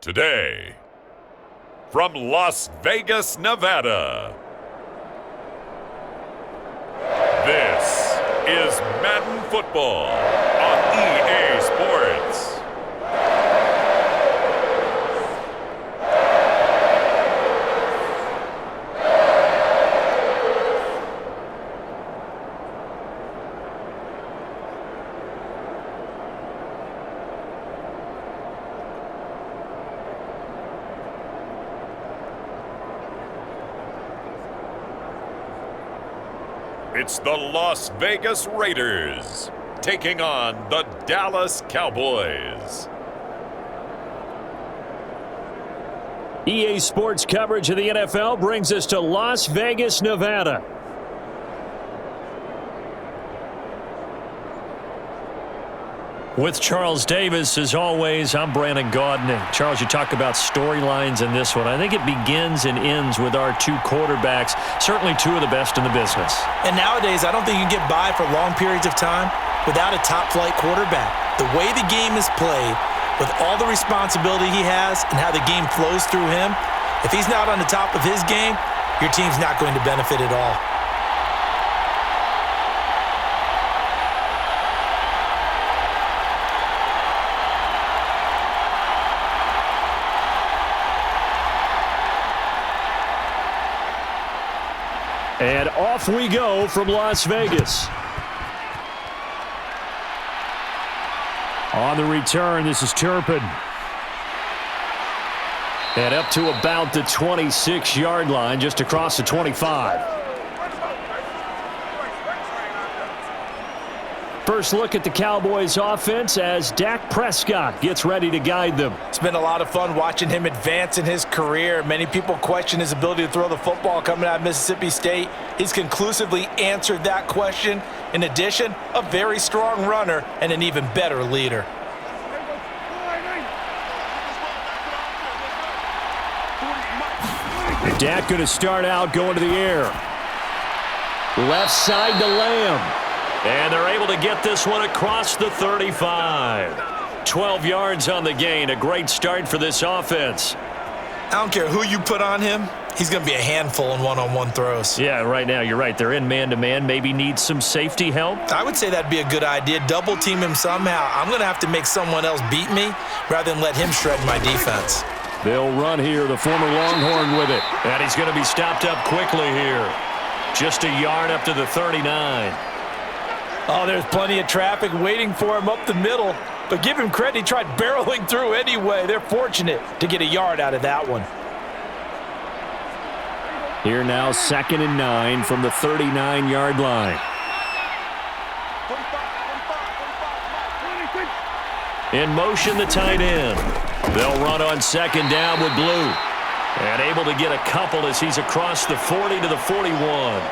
Today, from Las Vegas, Nevada, this is Madden Football on EA Sports. It's the Las Vegas Raiders taking on the Dallas Cowboys. EA Sports coverage of the NFL brings us to Las Vegas, Nevada. With Charles Davis, as always, I'm Brandon Gaudin. Charles, you talk about storylines in this one. I think it begins and ends with our two quarterbacks, certainly two of the best in the business. And nowadays, I don't think you can get by for long periods of time without a top-flight quarterback. The way the game is played, with all the responsibility he has and how the game flows through him, if he's not on the top of his game, your team's not going to benefit at all. And off we go from Las Vegas. On the return, this is Turpin. And up to about the 26-yard line, just across the 25. First look at the Cowboys offense as Dak Prescott gets ready to guide them. It's been a lot of fun watching him advance in his career. Many people question his ability to throw the football coming out of Mississippi State. He's conclusively answered that question. In addition, a very strong runner and an even better leader. Dak going to start out going to the air. Left side to Lamb. And they're able to get this one across the 35. 12 yards on the gain. A great start for this offense. I don't care who you put on him. He's going to be a handful in one-on-one throws. Yeah, right now, you're right. They're in man-to-man. Maybe need some safety help. I would say that'd be a good idea. Double team him somehow. I'm going to have to make someone else beat me rather than let him shred my defense. They'll run here, the former Longhorn with it. And he's going to be stopped up quickly here. Just a yard up to the 39. Oh, there's plenty of traffic waiting for him up the middle. But give him credit, he tried barreling through anyway. They're fortunate to get a yard out of that one. Here now, 2nd and 9 from the 39-yard line. In motion, the tight end. They'll run on 2nd down with Blue. And able to get a couple as he's across the 40 to the 41.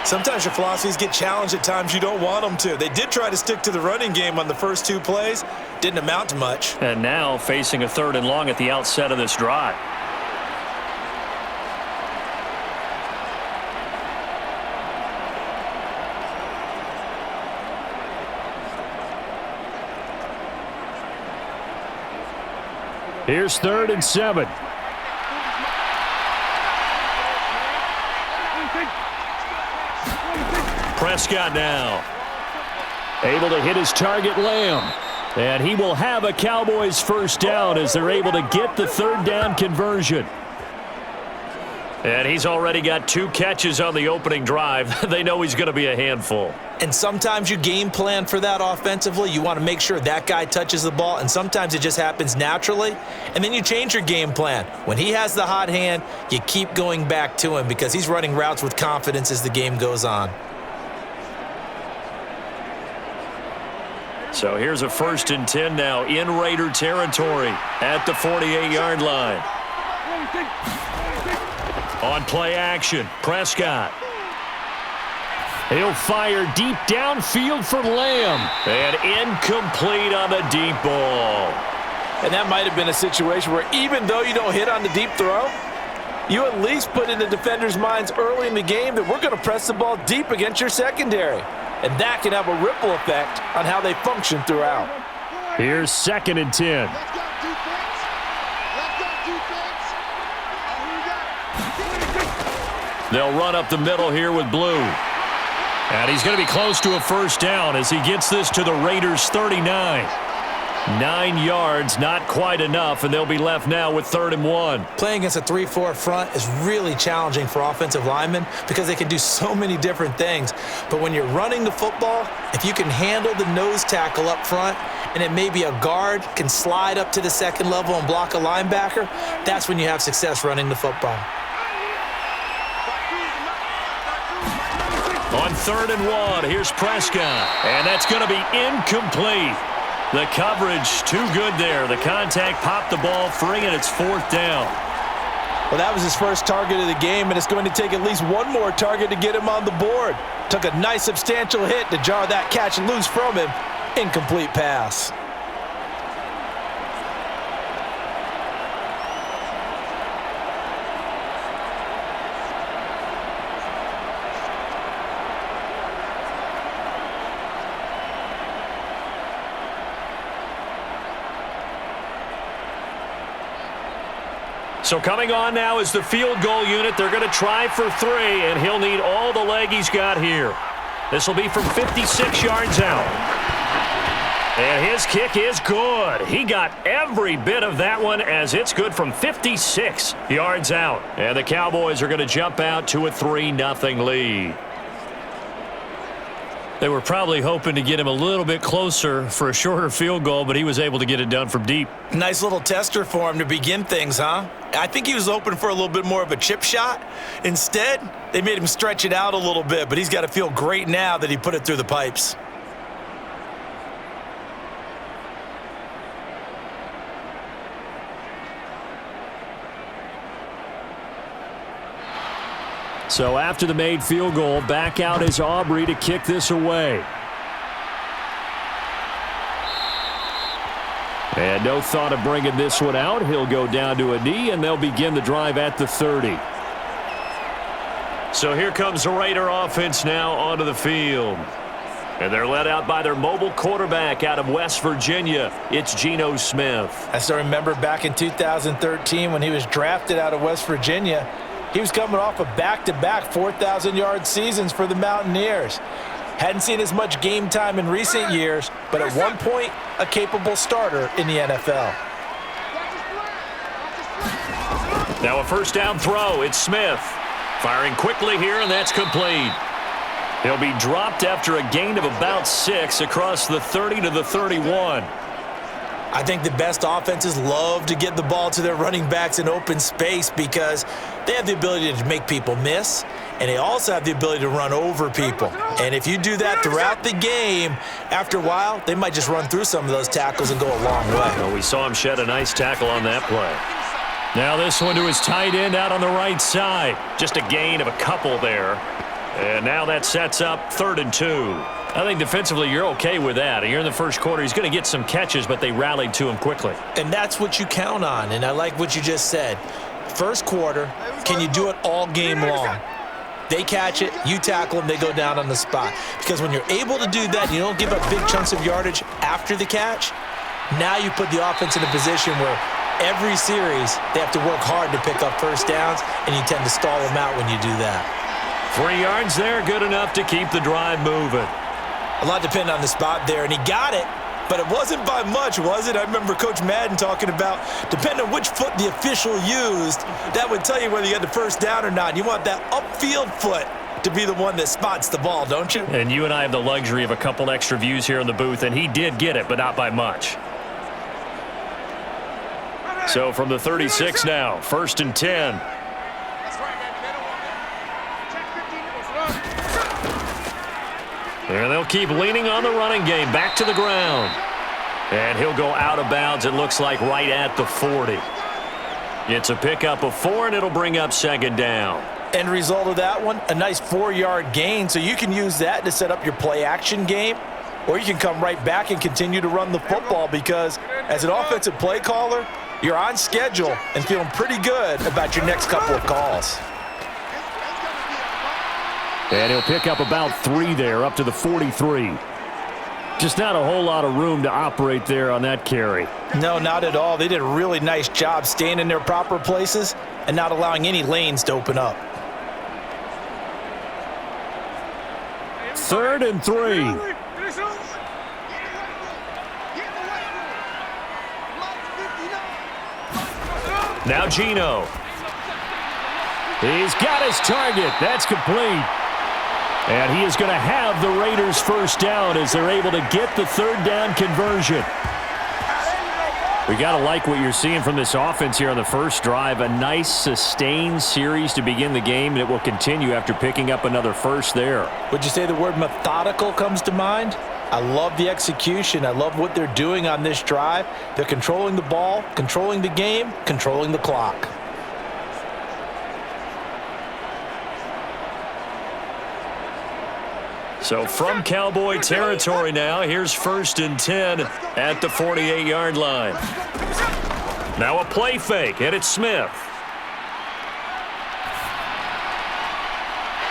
Sometimes your philosophies get challenged at times you don't want them to. They did try to stick to the running game on the first two plays. Didn't amount to much. And now facing a 3rd and long at the outset of this drive. Here's 3rd and 7. Prescott now. Able to hit his target, Lamb. And he will have a Cowboys first down as they're able to get the 3rd down conversion. And he's already got 2 catches on the opening drive. They know he's going to be a handful. And sometimes you game plan for that offensively. You want to make sure that guy touches the ball, and sometimes it just happens naturally. And then you change your game plan. When he has the hot hand, you keep going back to him because he's running routes with confidence as the game goes on. So here's a 1st and 10 now in Raider territory at the 48-yard line. On play action, Prescott. He'll fire deep downfield for Lamb. And incomplete on the deep ball. And that might have been a situation where even though you don't hit on the deep throw, you at least put in the defenders' minds early in the game that we're going to press the ball deep against your secondary. And that can have a ripple effect on how they function throughout. Here's 2nd and 10. They'll run up the middle here with blue. And he's going to be close to a first down as he gets this to the Raiders' 39. 9 yards, not quite enough, and they'll be left now with 3rd and 1. Playing against a 3-4 front is really challenging for offensive linemen because they can do so many different things. But when you're running the football, if you can handle the nose tackle up front, and it may be a guard can slide up to the second level and block a linebacker, that's when you have success running the football. On 3rd and 1, here's Prescott, and that's going to be incomplete. The coverage too good there. The contact popped the ball free, and it's 4th down. Well, that was his first target of the game, and it's going to take at least one more target to get him on the board. Took a nice substantial hit to jar that catch loose from him. Incomplete pass. So coming on now is the field goal unit. They're going to try for 3, and he'll need all the leg he's got here. This will be from 56 yards out. And his kick is good. He got every bit of that one as it's good from 56 yards out. And the Cowboys are going to jump out to a 3-0 lead. They were probably hoping to get him a little bit closer for a shorter field goal, but he was able to get it done from deep. Nice little tester for him to begin things, huh? I think he was hoping for a little bit more of a chip shot. Instead, they made him stretch it out a little bit, but he's got to feel great now that he put it through the pipes. So after the made field goal, back out is Aubrey to kick this away. And no thought of bringing this one out. He'll go down to a knee, and they'll begin the drive at the 30. So here comes the Raider offense now onto the field. And they're led out by their mobile quarterback out of West Virginia. It's Geno Smith. I still remember back in 2013 when he was drafted out of West Virginia. He was coming off of back-to-back 4,000-yard seasons for the Mountaineers. Hadn't seen as much game time in recent years, but at one point, a capable starter in the NFL. Now a first down throw. It's Smith. Firing quickly here, and that's complete. He'll be dropped after a gain of about 6 across the 30 to the 31. I think the best offenses love to get the ball to their running backs in open space because they have the ability to make people miss, and they also have the ability to run over people. And if you do that throughout the game, after a while, they might just run through some of those tackles and go a long way. Well, we saw him shed a nice tackle on that play. Now this one to his tight end out on the right side. Just a gain of a couple there. And now that sets up 3rd and 2. I think defensively you're okay with that. Here in the first quarter, he's going to get some catches, but they rallied to him quickly. And that's what you count on, and I like what you just said. First quarter, can you do it all game long? They catch it, you tackle them, they go down on the spot. Because when you're able to do that, you don't give up big chunks of yardage after the catch, now you put the offense in a position where every series they have to work hard to pick up first downs, and you tend to stall them out when you do that. 3 yards there, good enough to keep the drive moving. A lot depended on the spot there, and he got it, but it wasn't by much, was it? I remember Coach Madden talking about, depending on which foot the official used, that would tell you whether you got the first down or not. You want that upfield foot to be the one that spots the ball, don't you? And you and I have the luxury of a couple extra views here in the booth, and he did get it, but not by much. So from the 36 now, 1st and 10. And they'll keep leaning on the running game. Back to the ground. And he'll go out of bounds, it looks like, right at the 40. It's a pickup of 4, and it'll bring up 2nd down. End result of that one, a nice 4-yard gain. So you can use that to set up your play-action game, or you can come right back and continue to run the football because as an offensive play caller, you're on schedule and feeling pretty good about your next couple of calls. And he'll pick up about 3 there, up to the 43. Just not a whole lot of room to operate there on that carry. No, not at all. They did a really nice job staying in their proper places and not allowing any lanes to open up. 3rd and 3. Now Gino. He's got his target. That's complete. And he is going to have the Raiders first down as they're able to get the 3rd down conversion. We got to like what you're seeing from this offense here on the first drive. A nice sustained series to begin the game, and it will continue after picking up another first there. Would you say the word methodical comes to mind? I love the execution. I love what they're doing on this drive. They're controlling the ball, controlling the game, controlling the clock. So from Cowboy territory now, here's 1st and 10 at the 48-yard line. Now a play fake, and it's Smith.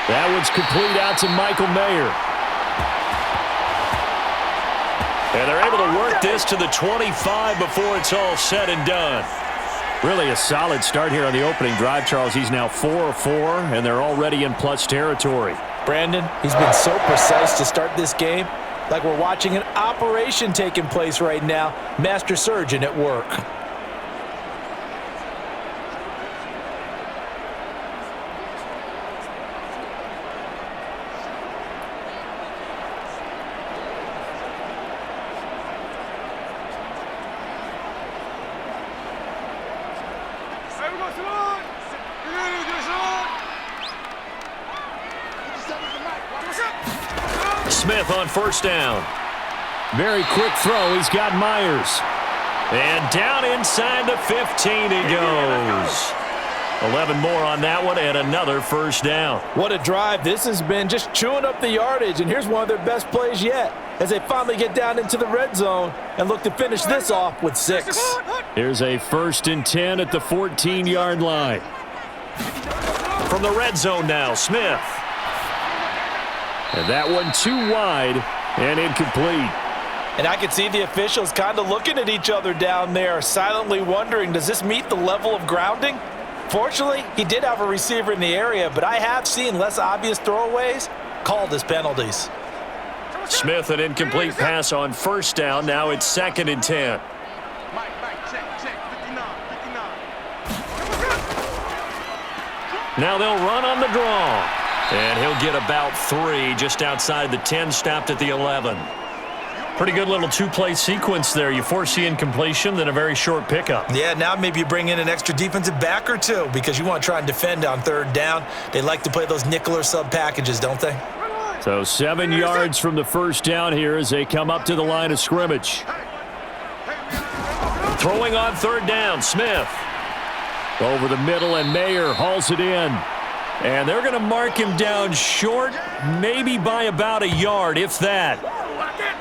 That one's complete out to Michael Mayer. And they're able to work this to the 25 before it's all said and done. Really a solid start here on the opening drive, Charles. He's now 4 of 4, and they're already in plus territory. Brandon, he's been so precise to start this game. Like we're watching an operation taking place right now. Master surgeon at work. Smith on 1st down. Very quick throw. He's got Myers. And down inside the 15 he goes. 11 more on that one and another first down. What a drive this has been, just chewing up the yardage. And here's one of their best plays yet as they finally get down into the red zone and look to finish this off with 6. Here's a 1st and 10 at the 14-yard line. From the red zone now, Smith. And that one too wide and incomplete. And I could see the officials kind of looking at each other down there, silently wondering, does this meet the level of grounding? Fortunately, he did have a receiver in the area, but I have seen less obvious throwaways called as penalties. Smith, an incomplete pass on 1st down. Now it's 2nd and 10. Now they'll run on the draw. And he'll get about 3 just outside the 10, stopped at the 11. Pretty good little 2-play sequence there. You force the incompletion, then a very short pickup. Yeah, now maybe you bring in an extra defensive back or two because you want to try and defend on 3rd down. They like to play those nickel or sub packages, don't they? So 7 yards from the first down here as they come up to the line of scrimmage. Throwing on 3rd down, Smith. Over the middle, and Mayer hauls it in. And they're going to mark him down short, maybe by about a yard, if that.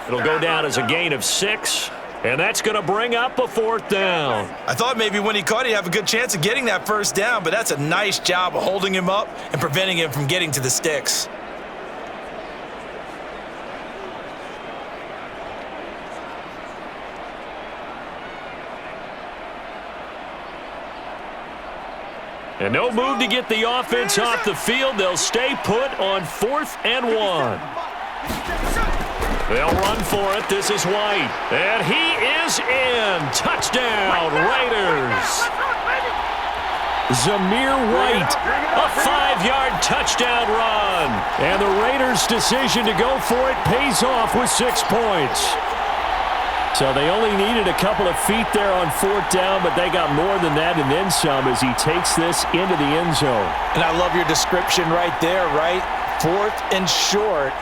It'll go down as a gain of 6, and that's going to bring up a 4th down. I thought maybe when he caught, he'd have a good chance of getting that first down, but that's a nice job of holding him up and preventing him from getting to the sticks. And no move to get the offense off the field. They'll stay put on 4th and 1. They'll run for it. This is White. And he is in. Touchdown, Raiders. Zamir White, a 5-yard touchdown run. And the Raiders' decision to go for it pays off with 6 points. So they only needed a couple of feet there on 4th down, but they got more than that and then some as he takes this into the end zone. And I love your description right there, right? 4th and short.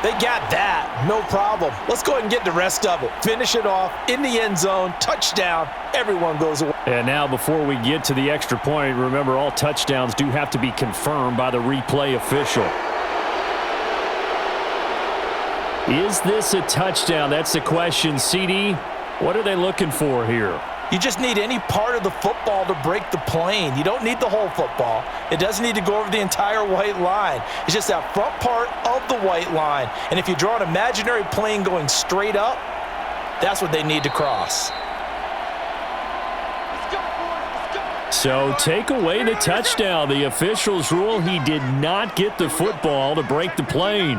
They got that. No problem. Let's go ahead and get the rest of it. Finish it off in the end zone. Touchdown. Everyone goes away. And now before we get to the extra point, remember all touchdowns do have to be confirmed by the replay official. Is this a touchdown? That's the question. CD, what are they looking for here? You just need any part of the football to break the plane. You don't need the whole football. It doesn't need to go over the entire white line. It's just that front part of the white line. And if you draw an imaginary plane going straight up, that's what they need to cross. So take away the touchdown. The officials rule he did not get the football to break the plane.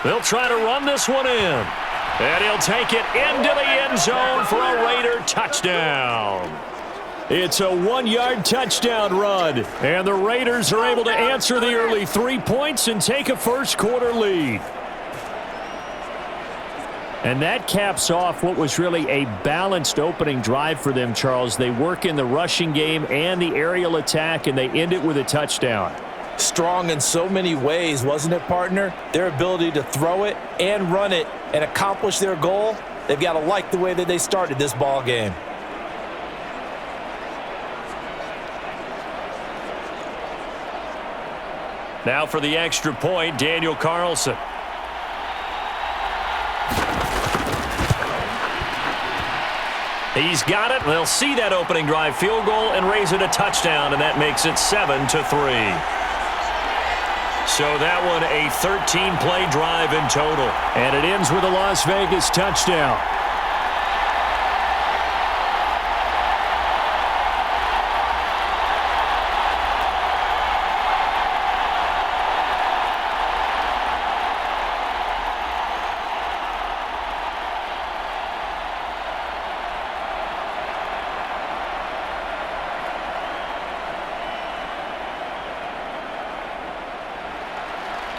They'll try to run this one in. And he'll take it into the end zone for a Raider touchdown. It's a 1-yard touchdown run. And the Raiders are able to answer the early 3 points and take a first-quarter lead. And that caps off what was really a balanced opening drive for them, Charles. They work in the rushing game and the aerial attack, and they end it with a touchdown. Strong in so many ways, wasn't it, partner? Their ability to throw it and run it and accomplish their goal, they've got to like the way that they started this ball game. Now for the extra point, Daniel Carlson. He's got it. They'll see that opening drive field goal and raise it a touchdown, and that makes it 7-3. So that one a 13-play drive in total. And it ends with a Las Vegas touchdown.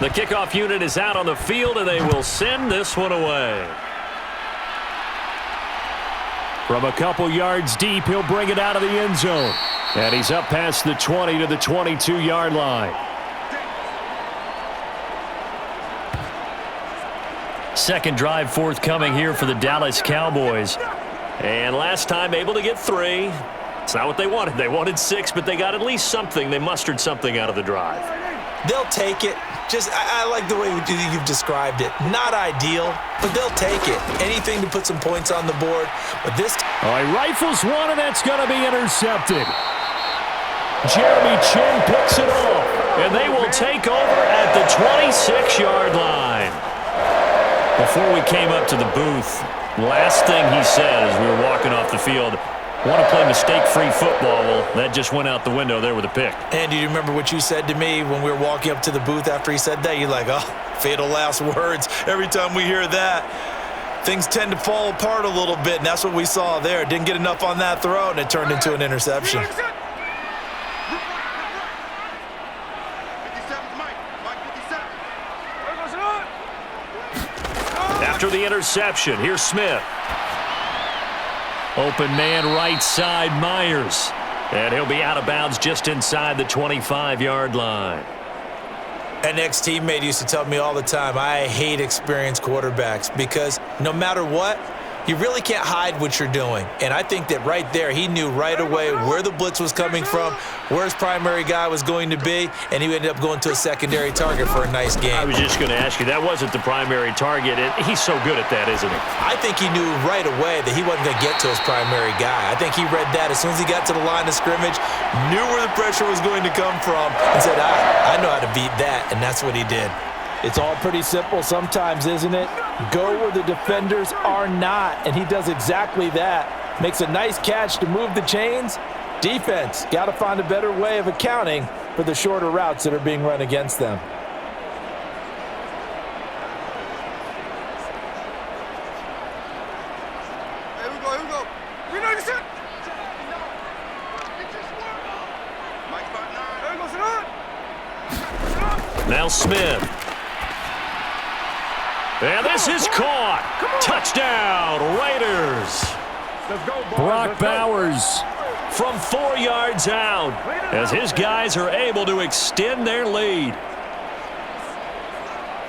The kickoff unit is out on the field, and they will send this one away. From a couple yards deep, he'll bring it out of the end zone. And he's up past the 20 to the 22-yard line. Second drive forthcoming here for the Dallas Cowboys. And last time able to get 3. It's not what they wanted. They wanted 6, but they got at least something. They mustered something out of the drive. They'll take it. I like the way you've described it. Not ideal, but they'll take it. Anything to put some points on the board. But this All right, rifles one, and that's going to be intercepted. Jeremy Chin picks it off, and they will take over at the 26-yard line. Before we came up to the booth, last thing he said as we were walking off the field, want to play mistake-free football. Well, that just went out the window there with a pick. And do you remember what you said to me when we were walking up to the booth after he said that? You're like, oh, fatal last words. Every time we hear that, things tend to fall apart a little bit, and that's what we saw there. Didn't get enough on that throw, and it turned into an interception. After the interception, here's Smith. Open man right side, Myers. And he'll be out of bounds just inside the 25-yard line. An ex-teammate used to tell me all the time, I hate experienced quarterbacks because no matter what, you really can't hide what you're doing. And I think that right there, he knew right away where the blitz was coming from, where his primary guy was going to be, and he ended up going to a secondary target for a nice game. I was just going to ask you, that wasn't the primary target, and he's so good at that, isn't he? I think he knew right away that he wasn't going to get to his primary guy. I think he read that as soon as he got to the line of scrimmage, knew where the pressure was going to come from, and said, I know how to beat that, and that's what he did. It's all pretty simple sometimes, isn't it? Go where the defenders are not, and he does exactly that. Makes a nice catch to move the chains. Defense, got to find a better way of accounting for the shorter routes that are being run against them. Here we go. We know this shit. Now Smith. And this is caught. Touchdown, Raiders. Brock Bowers from 4 yards out as his guys are able to extend their lead.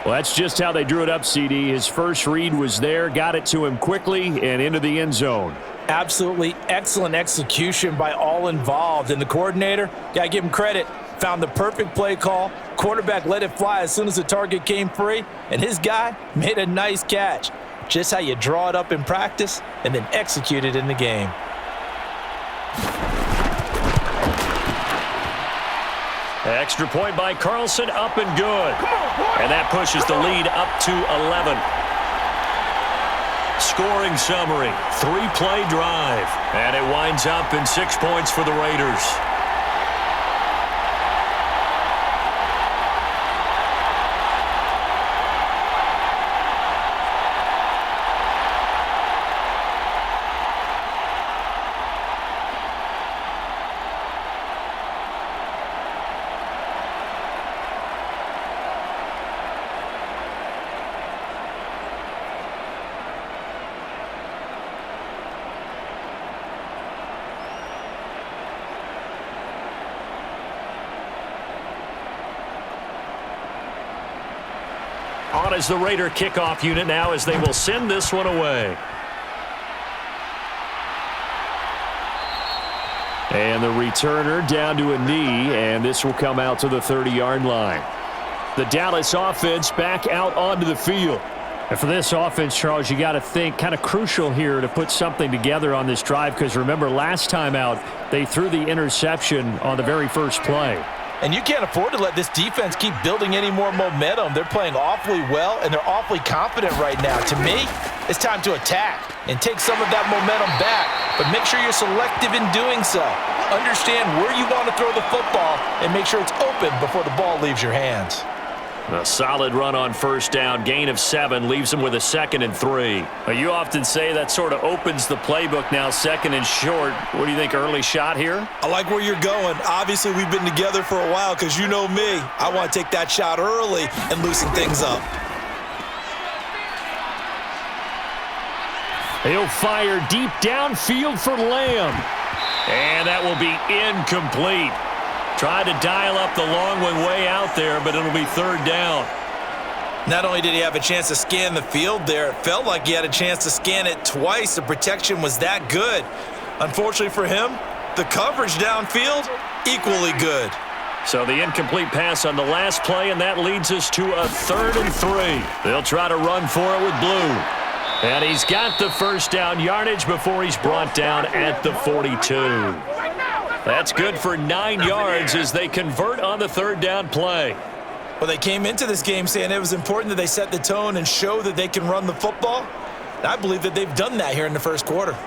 Well, that's just how they drew it up, CD. His first read was there, got it to him quickly and into the end zone. Absolutely excellent execution by all involved. And the coordinator, got to give him credit, found the perfect play call. Quarterback let it fly as soon as the target came free, and his guy made a nice catch. Just how you draw it up in practice and then execute it in the game. Extra point by Carlson, up and good. And that pushes the lead up to 11. Scoring summary, 3-play drive. And it winds up in 6 points for the Raiders. On as the Raider kickoff unit now as they will send this one away. And the returner down to a knee, and this will come out to the 30-yard line. The Dallas offense back out onto the field. And for this offense, Charles, you got to think kind of crucial here to put something together on this drive, because remember last time out they threw the interception on the very first play. And you can't afford to let this defense keep building any more momentum. They're playing awfully well, and they're awfully confident right now. To me, it's time to attack and take some of that momentum back, but make sure you're selective in doing so. Understand where you want to throw the football and make sure it's open before the ball leaves your hands. A solid run on first down, gain of 7, leaves them with a 2nd and 3. You often say that sort of opens the playbook now, 2nd and short. What do you think, early shot here? I like where you're going. Obviously, we've been together for a while because you know me. I want to take that shot early and loosen things up. He'll fire deep downfield for Lamb. And that will be incomplete. Tried to dial up the long one way out there, but it'll be 3rd down. Not only did he have a chance to scan the field there, it felt like he had a chance to scan it twice. The protection was that good. Unfortunately for him, the coverage downfield, equally good. So the incomplete pass on the last play, and that leads us to a 3rd and 3. They'll try to run for it with Blue. And he's got the first down yardage before he's brought down at the 42. That's good for 9 yards as they convert on the 3rd down play. Well, they came into this game saying it was important that they set the tone and show that they can run the football. And I believe that they've done that here in the first quarter.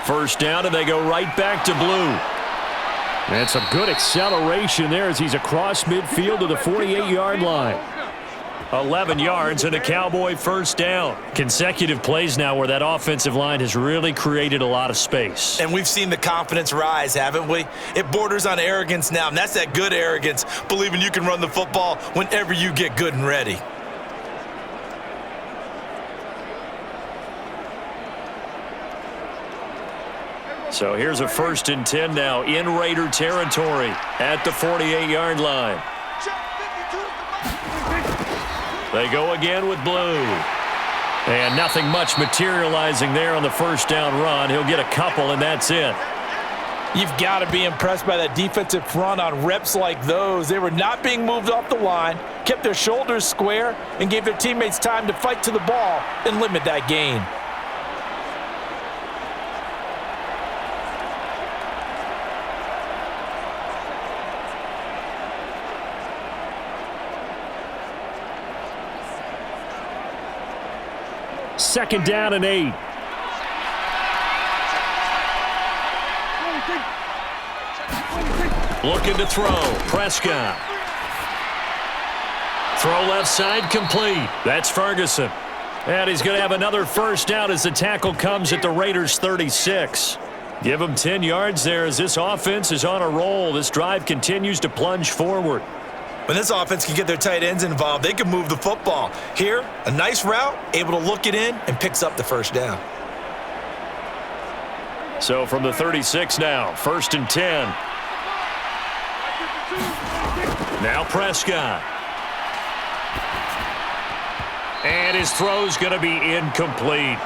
First down, and they go right back to Blue. And some good acceleration there as he's across midfield to the 48-yard line. 11 yards and a Cowboy first down. Consecutive plays now where that offensive line has really created a lot of space. And we've seen the confidence rise, haven't we? It borders on arrogance now, and that's that good arrogance, believing you can run the football whenever you get good and ready. So here's a 1st and 10 now in Raider territory at the 48-yard line. They go again with Blue. And nothing much materializing there on the first down run. He'll get a couple, and that's it. You've got to be impressed by that defensive front on reps like those. They were not being moved off the line, kept their shoulders square, and gave their teammates time to fight to the ball and limit that gain. Second down and 8. Looking to throw. Prescott. Throw left side complete. That's Ferguson. And he's going to have another first down as the tackle comes at the Raiders' 36. Give him 10 yards there as this offense is on a roll. This drive continues to plunge forward. When this offense can get their tight ends involved, they can move the football. Here, a nice route, able to look it in, and picks up the first down. So from the 36 now, 1st and 10. Now Prescott. And his throw's going to be incomplete.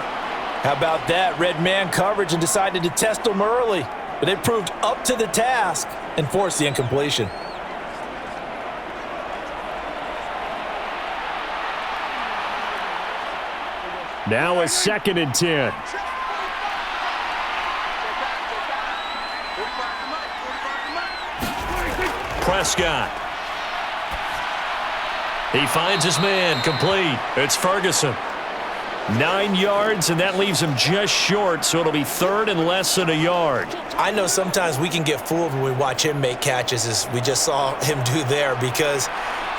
How about that? Red man coverage and decided to test him early. but they proved up to the task and forced the incompletion. Now a 2nd and 10. Prescott. He finds his man, complete. It's Ferguson. 9 yards, and that leaves him just short, so it'll be 3rd and less than a yard. I know sometimes we can get fooled when we watch him make catches, as we just saw him do there, because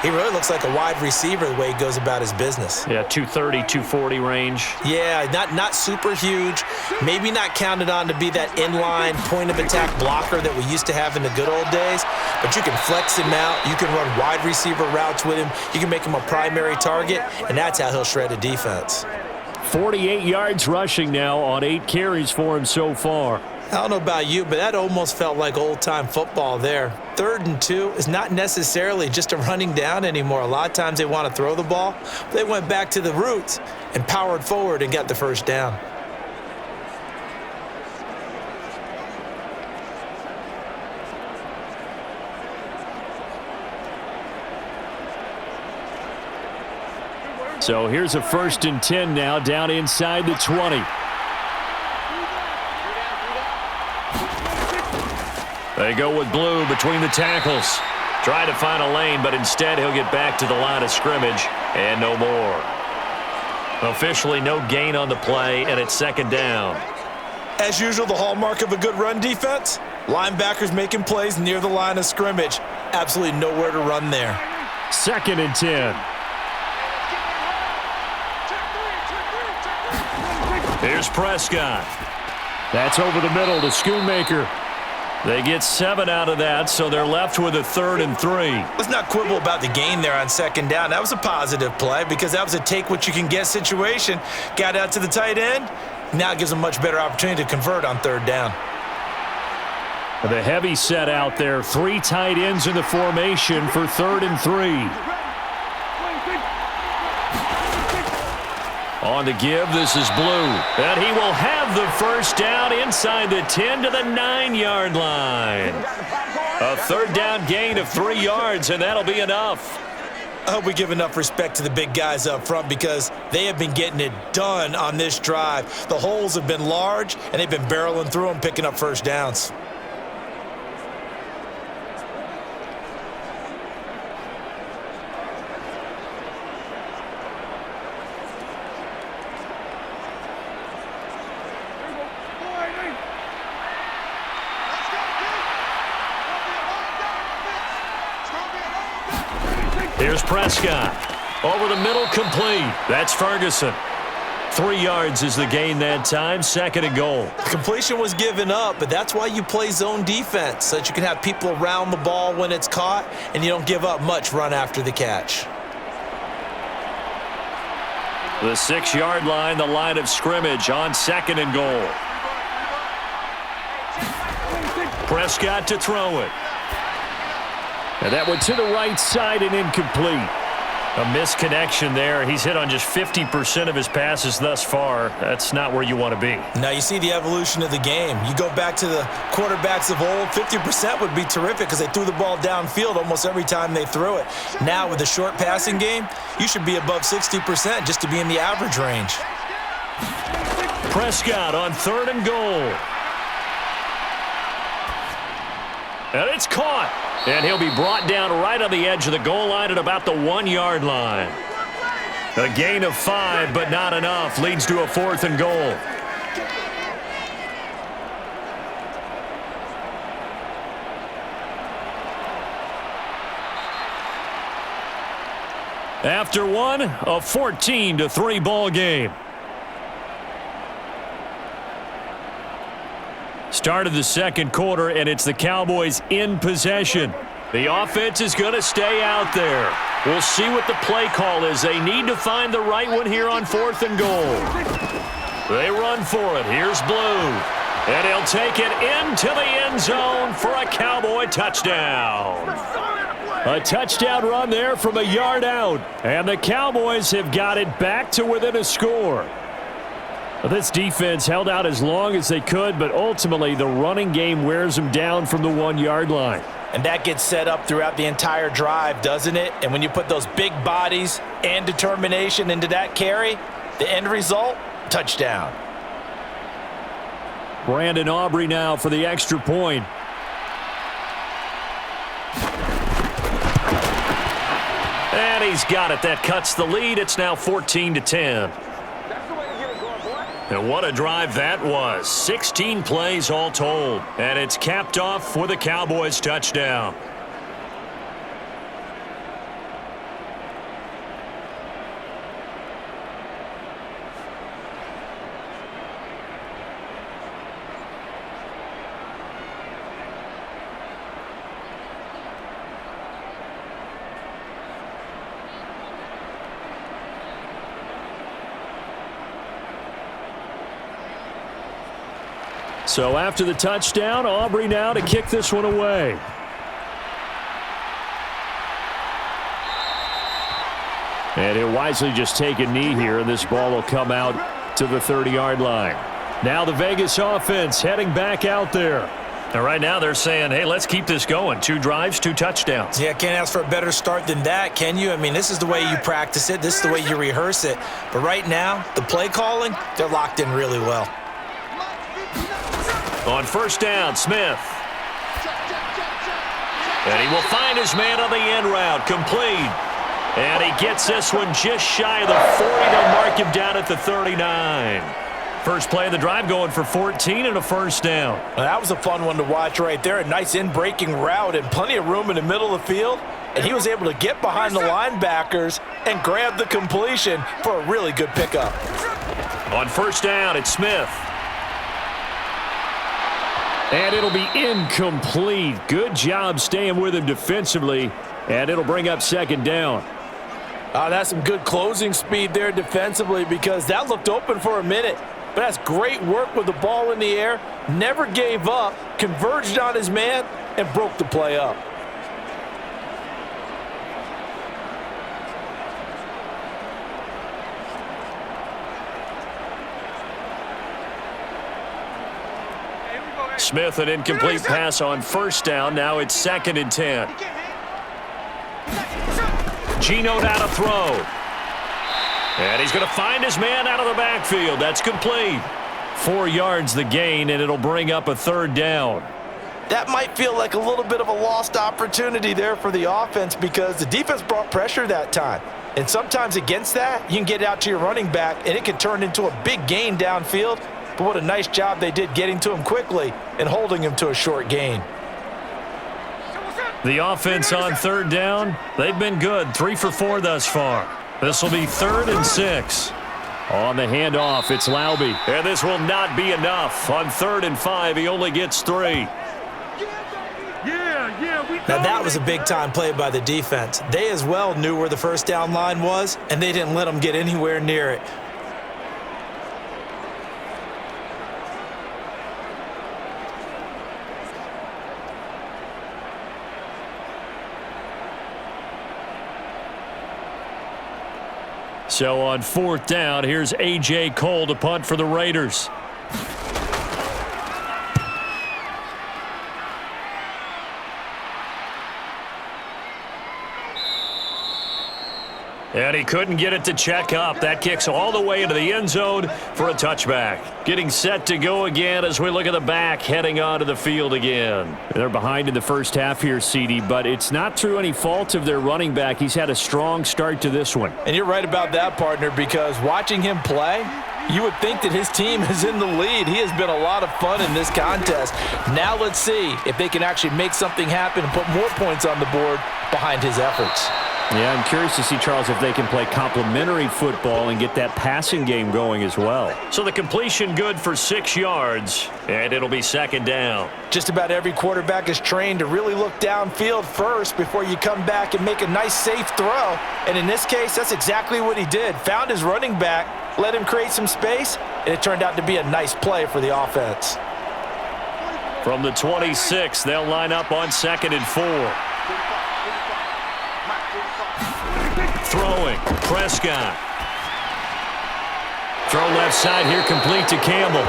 he really looks like a wide receiver the way he goes about his business. Yeah, 230, 240 range. Yeah, not super huge. Maybe not counted on to be that inline point-of-attack blocker that we used to have in the good old days, but you can flex him out. You can run wide receiver routes with him. You can make him a primary target, and that's how he'll shred a defense. 48 yards rushing now on 8 carries for him so far. I don't know about you, but that almost felt like old-time football there. 3rd and 2 is not necessarily just a running down anymore. A lot of times they want to throw the ball. They went back to the roots and powered forward and got the first down. So here's a 1st and 10 now, down inside the 20. They go with Blue between the tackles. Try to find a lane, but instead he'll get back to the line of scrimmage and no more. Officially no gain on the play, and it's 2nd down. As usual, the hallmark of a good run defense, linebackers making plays near the line of scrimmage. Absolutely nowhere to run there. 2nd and 10. Here's Prescott. That's over the middle to Schoonmaker. They get 7 out of that, so they're left with a 3rd and 3. Let's not quibble about the gain there on 2nd down. That was a positive play because that was a take-what-you-can-get situation. Got out to the tight end. Now it gives them a much better opportunity to convert on 3rd down. The heavy set out there. 3 tight ends in the formation for 3rd and 3. On the give, this is Blue. And he will have the first down inside the 10 to the 9-yard line. A 3rd down gain of 3 yards, and that'll be enough. I hope we give enough respect to the big guys up front because they have been getting it done on this drive. The holes have been large, and they've been barreling through them, picking up first downs. Here's Prescott. Over the middle, complete. That's Ferguson. 3 yards is the gain that time. 2nd and goal. The completion was given up, but that's why you play zone defense, so that you can have people around the ball when it's caught, and you don't give up much run after the catch. The 6-yard line, the line of scrimmage on 2nd and goal. Prescott to throw it. And that went to the right side and incomplete. A misconnection there. He's hit on just 50% of his passes thus far. That's not where you want to be. Now you see the evolution of the game. You go back to the quarterbacks of old, 50% would be terrific because they threw the ball downfield almost every time they threw it. Now with the short passing game, you should be above 60% just to be in the average range. Prescott on 3rd and goal. And it's caught. And he'll be brought down right on the edge of the goal line at about the 1-yard line. A gain of 5, but not enough. Leads to a 4th and goal. After one, a 14-3 ball game. Start of the 2nd quarter, and it's the Cowboys in possession. The offense is going to stay out there. We'll see what the play call is. They need to find the right one here on 4th and goal. They run for it. Here's Blue. And he'll take it into the end zone for a Cowboy touchdown. A touchdown run there from a yard out. And the Cowboys have got it back to within a score. Well, this defense held out as long as they could, but ultimately the running game wears them down from the 1-yard line. And that gets set up throughout the entire drive, doesn't it? And when you put those big bodies and determination into that carry, the end result, touchdown. Brandon Aubrey now for the extra point. And he's got it. That cuts the lead. It's now 14-10. And what a drive that was. 16 plays all told. And it's capped off for the Cowboys touchdown. So after the touchdown, Aubrey now to kick this one away. And he'll wisely just take a knee here, and this ball will come out to the 30-yard line. Now the Vegas offense heading back out there. And right now they're saying, hey, let's keep this going. 2 drives, 2 touchdowns. Yeah, can't ask for a better start than that, can you? I mean, this is the way you practice it. This is the way you rehearse it. But right now, the play calling, they're locked in really well. On first down, Smith. And he will find his man on the end route, complete. And he gets this one just shy of the 40. They'll mark him down at the 39. First play of the drive going for 14 and a first down. Well, that was a fun one to watch right there. A nice in-breaking route and plenty of room in the middle of the field. And he was able to get behind the linebackers and grab the completion for a really good pickup. On first down, it's Smith. And it'll be incomplete. Good job staying with him defensively. And it'll bring up second down. That's some good closing speed there defensively, because that looked open for a minute. But that's great work with the ball in the air. Never gave up, converged on his man, and broke the play up. Smith, an incomplete pass on first down. Now it's 2nd and 10. Geno now to throw. And he's going to find his man out of the backfield. That's complete. 4 yards the gain, and it'll bring up a third down. That might feel like a little bit of a lost opportunity there for the offense, because the defense brought pressure that time. And sometimes against that, you can get out to your running back, and it can turn into a big gain downfield. But what a nice job they did getting to him quickly and holding him to a short gain. The offense on third down, they've been good. 3 for 4 thus far. This will be 3rd and 6. On the handoff, it's Laube. And this will not be enough. On 3rd and 5, he only gets 3. Now that was a big-time play by the defense. They as well knew where the first down line was, and they didn't let them get anywhere near it. So on 4th down, here's A.J. Cole to punt for the Raiders. And he couldn't get it to check up. That kicks all the way into the end zone for a touchback. Getting set to go again as we look at the back heading onto the field again. They're behind in the first half here, CD, but it's not through any fault of their running back. He's had a strong start to this one. And you're right about that, partner, because watching him play, you would think that his team is in the lead. He has been a lot of fun in this contest. Now let's see if they can actually make something happen and put more points on the board behind his efforts. Yeah, I'm curious to see, Charles, if they can play complementary football and get that passing game going as well. So the completion good for 6 yards, and it'll be 2nd down. Just about every quarterback is trained to really look downfield first before you come back and make a nice, safe throw. And in this case, that's exactly what he did. Found his running back, let him create some space, and it turned out to be a nice play for the offense. From the 26, they'll line up on 2nd and 4. Throwing, Prescott. Throw left side here, complete to Campbell.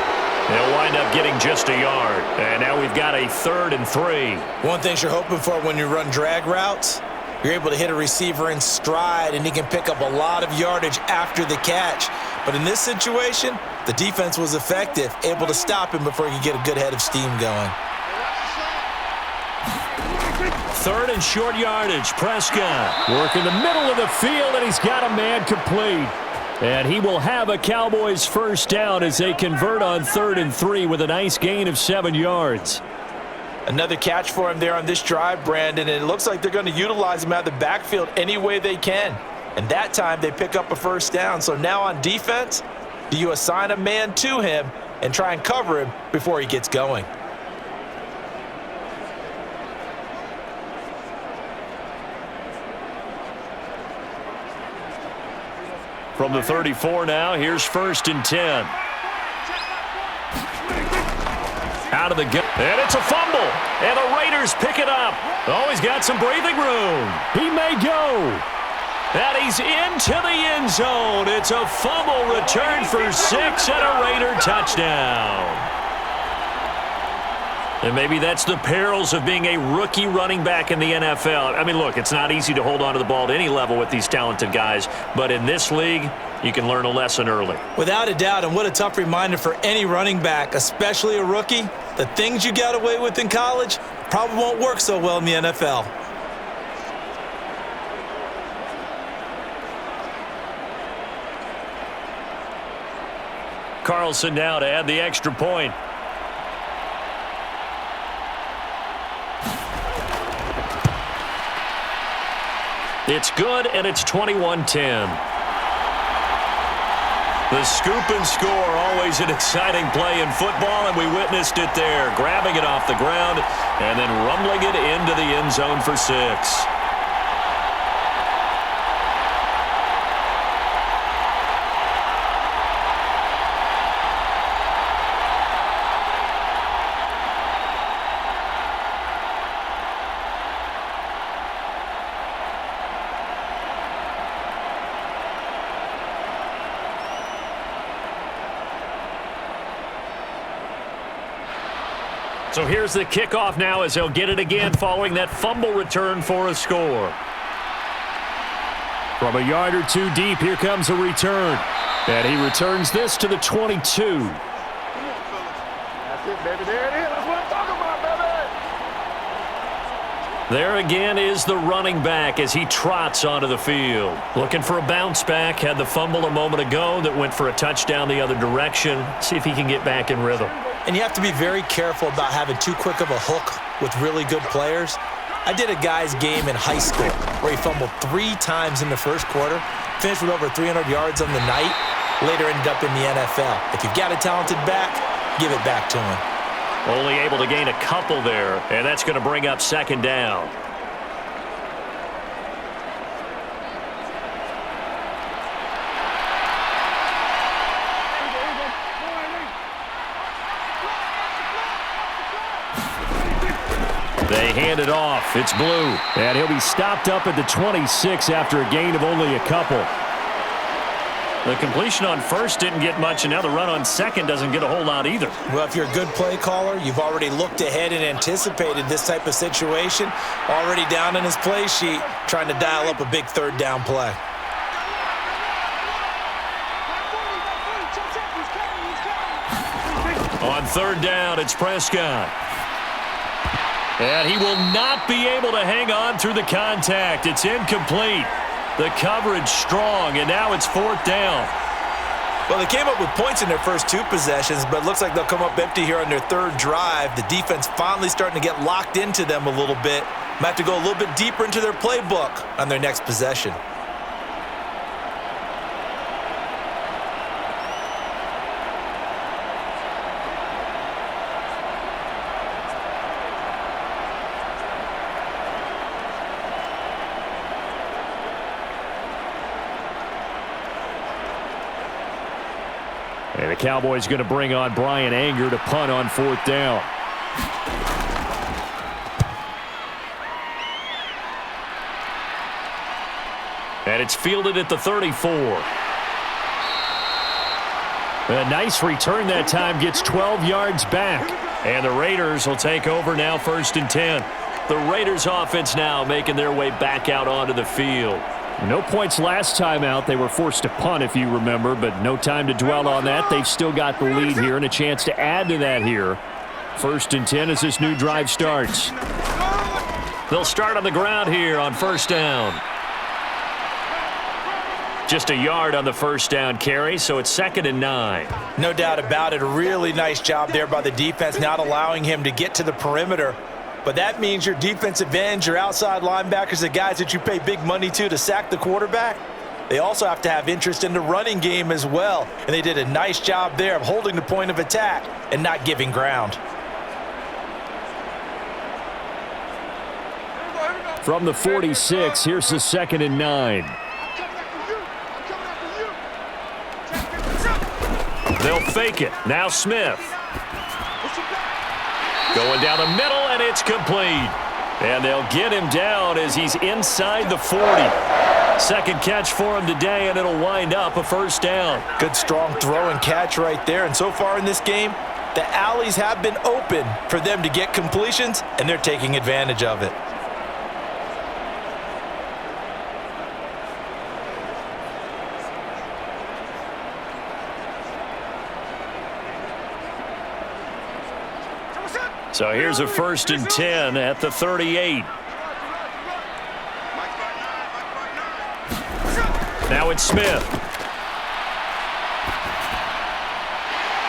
They'll wind up getting just a yard. And now we've got a 3rd and 3. One thing you're hoping for when you run drag routes, you're able to hit a receiver in stride, and he can pick up a lot of yardage after the catch. But in this situation, the defense was effective, able to stop him before he could get a good head of steam going. 3rd and short yardage. Prescott working the middle of the field, and he's got a man complete. And he will have a Cowboys first down as they convert on 3rd and 3 with a nice gain of 7 yards. Another catch for him there on this drive, Brandon, and it looks like they're going to utilize him out of the backfield any way they can. And that time they pick up a first down. So now on defense, do you assign a man to him and try and cover him before he gets going? From the 34 now, here's 1st and 10. Out of the gun, and it's a fumble, and the Raiders pick it up. Oh, he's got some breathing room. He may go. And he's into the end zone. It's a fumble return for 6 and a Raider touchdown. And maybe that's the perils of being a rookie running back in the NFL. I mean, look, it's not easy to hold on to the ball at any level with these talented guys, but in this league, you can learn a lesson early. Without a doubt, and what a tough reminder for any running back, especially a rookie. The things you got away with in college probably won't work so well in the NFL. Carlson now to add the extra point. It's good, and it's 21-10. The scoop and score, always an exciting play in football, and we witnessed it there, grabbing it off the ground and then rumbling it into the end zone for 6. So here's the kickoff now as they'll get it again following that fumble return for a score. From a yard or two deep, here comes a return. And he returns this to the 22. That's it, baby. There it is. That's what I'm talking about, baby. There again is the running back as he trots onto the field. Looking for a bounce back. Had the fumble a moment ago that went for a touchdown the other direction. See if he can get back in rhythm. And you have to be very careful about having too quick of a hook with really good players. I did a guy's game in high school where he fumbled 3 times in the first quarter, finished with over 300 yards on the night, later ended up in the NFL. If you've got a talented back, give it back to him. Only able to gain a couple there, and that's going to bring up 2nd down. They hand it off. It's Blue. And he'll be stopped up at the 26 after a gain of only a couple. The completion on first didn't get much, and now the run on second doesn't get a whole lot either. Well, if you're a good play caller, you've already looked ahead and anticipated this type of situation. Already down in his play sheet, trying to dial up a big 3rd down play. On 3rd down, it's Prescott. And he will not be able to hang on through the contact. It's incomplete. The coverage strong, and now it's 4th down. Well, they came up with points in their first 2 possessions, but it looks like they'll come up empty here on their 3rd drive. The defense finally starting to get locked into them a little bit. Might have to go a little bit deeper into their playbook on their next possession. And the Cowboys going to bring on Brian Anger to punt on 4th down. And it's fielded at the 34. A nice return that time, gets 12 yards back. And the Raiders will take over now, 1st and 10. The Raiders offense now making their way back out onto the field. No points last time out. They were forced to punt, if you remember, but no time to dwell on that. They've still got the lead here and a chance to add to that here. 1st and 10 as this new drive starts. They'll start on the ground here on 1st down. Just a yard on the 1st down carry, so it's 2nd and 9. No doubt about it. A really nice job there by the defense, not allowing him to get to the perimeter. But that means your defensive ends, your outside linebackers, the guys that you pay big money to sack the quarterback, they also have to have interest in the running game as well. And they did a nice job there of holding the point of attack and not giving ground. From the 46, here's the 2nd and 9. They'll fake it. Now Smith. Going down the middle, and it's complete. And they'll get him down as he's inside the 40. Second catch for him today, and it'll wind up a 1st down. Good strong throw and catch right there. And so far in this game, the alleys have been open for them to get completions, and they're taking advantage of it. So here's a 1st and 10 at the 38. Now it's Smith.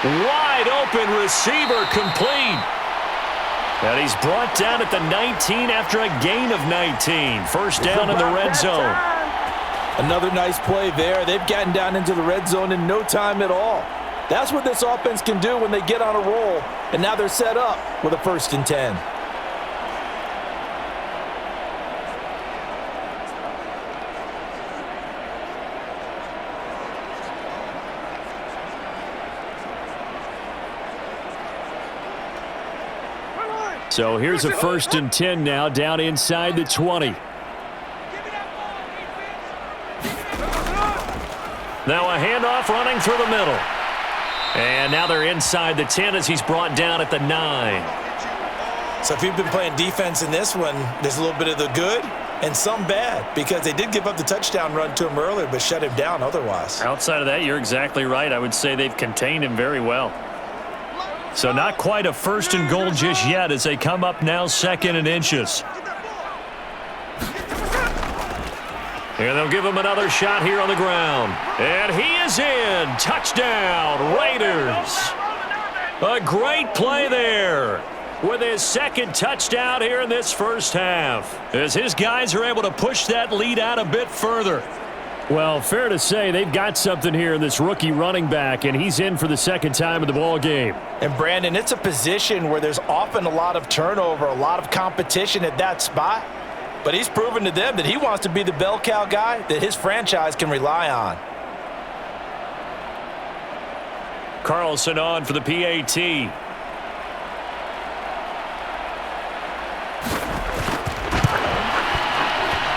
Wide open receiver, complete. And he's brought down at the 19 after a gain of 19. 1st down in the red zone. Another nice play there. They've gotten down into the red zone in no time at all. That's what this offense can do when they get on a roll, and now they're set up with a 1st and 10. So here's a 1st and 10 now, down inside the 20. Now a handoff running through the middle. And now they're inside the 10 as he's brought down at the 9. So if you've been playing defense in this one, there's a little bit of the good and some bad, because they did give up the touchdown run to him earlier but shut him down otherwise. Outside of that, you're exactly right. I would say they've contained him very well. So not quite a 1st and goal just yet as they come up now 2nd and inches. And they'll give him another shot here on the ground. And he is in. Touchdown, Raiders. A great play there with his 2nd touchdown here in this 1st half, as his guys are able to push that lead out a bit further. Well, fair to say they've got something here in this rookie running back, and he's in for the 2nd time of the ball game. And Brandon, it's a position where there's often a lot of turnover, a lot of competition at that spot. But he's proven to them that he wants to be the bell cow guy that his franchise can rely on. Carlson on for the PAT.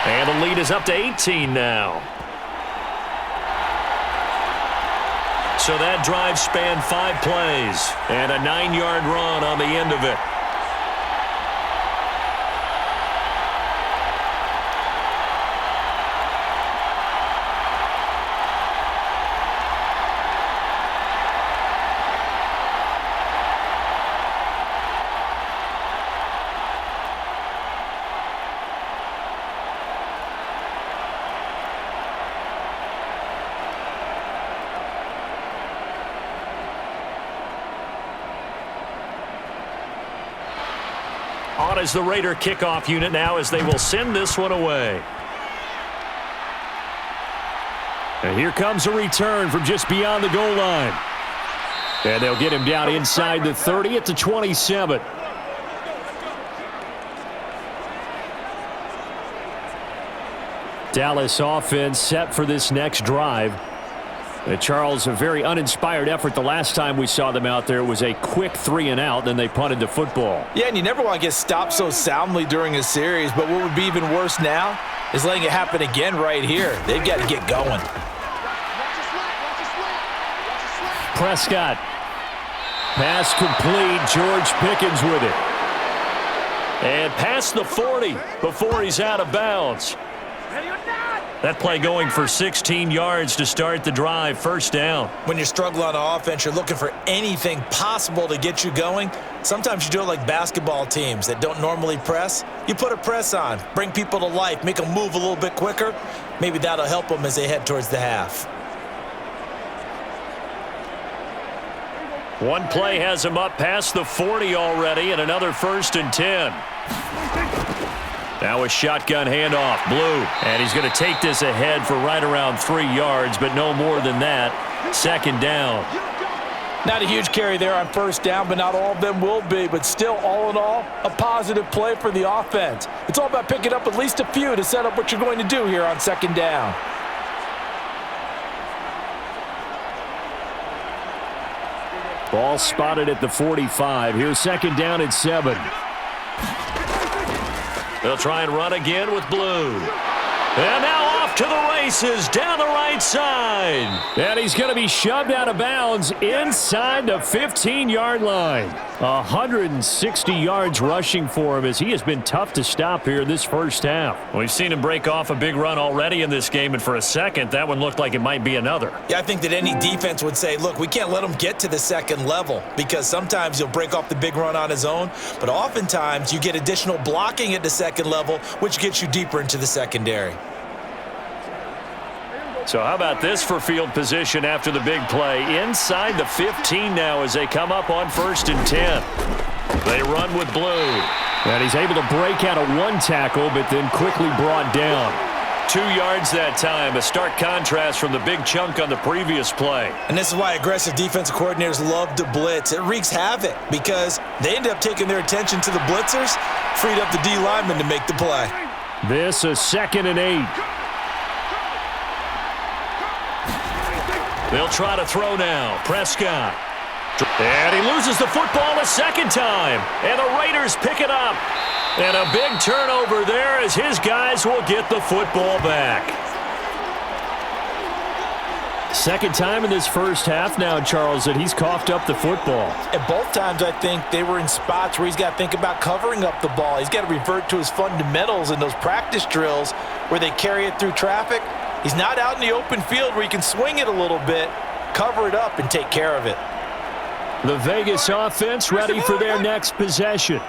And the lead is up to 18 now. So that drive spanned 5 plays and a 9-yard run on the end of it. On is the Raider kickoff unit now as they will send this one away. And here comes a return from just beyond the goal line. And they'll get him down inside the 30 at the 27. Dallas offense set for this next drive. Charles, a very uninspired effort the last time we saw them out there. It was a quick 3 and out, then they punted the football. Yeah, and you never want to get stopped so soundly during a series, but what would be even worse now is letting it happen again right here. They've got to get going. Prescott. Pass complete. George Pickens with it. And past the 40 before he's out of bounds. That play going for 16 yards to start the drive. First down. When you're struggling on offense, you're looking for anything possible to get you going. Sometimes you do it like basketball teams that don't normally press. You put a press on, bring people to life, make them move a little bit quicker. Maybe that'll help them as they head towards the half. One play has him up past the 40 already, and another 1st and 10. Now a shotgun handoff. Blue. And he's going to take this ahead for right around 3 yards, but no more than that. 2nd down. Not a huge carry there on 1st down, but not all of them will be. But still, all in all, a positive play for the offense. It's all about picking up at least a few to set up what you're going to do here on 2nd down. Ball spotted at the 45. Here's 2nd down and 7. They'll try and run again with Blue. And now off to the races down the right side. And he's going to be shoved out of bounds inside the 15-yard line. 160 yards rushing for him as he has been tough to stop here this first half. We've seen him break off a big run already in this game, and for a second, that one looked like it might be another. Yeah, I think that any defense would say, look, we can't let him get to the 2nd level because sometimes he'll break off the big run on his own, but oftentimes you get additional blocking at the 2nd level, which gets you deeper into the secondary. So how about this for field position after the big play? Inside the 15 now as they come up on 1st and 10. They run with Blue. And he's able to break out of 1 tackle, but then quickly brought down. 2 yards that time, a stark contrast from the big chunk on the previous play. And this is why aggressive defensive coordinators love to blitz. It wreaks havoc because they end up taking their attention to the blitzers, freed up the D lineman to make the play. This is 2nd and 8. They'll try to throw now. Prescott. And he loses the football a 2nd time. And the Raiders pick it up. And a big turnover there as his guys will get the football back. 2nd time in this first half now, Charles, that he's coughed up the football. And both times I think they were in spots where he's got to think about covering up the ball. He's got to revert to his fundamentals in those practice drills where they carry it through traffic. He's not out in the open field where he can swing it a little bit, cover it up, and take care of it. The Vegas offense ready for their next possession.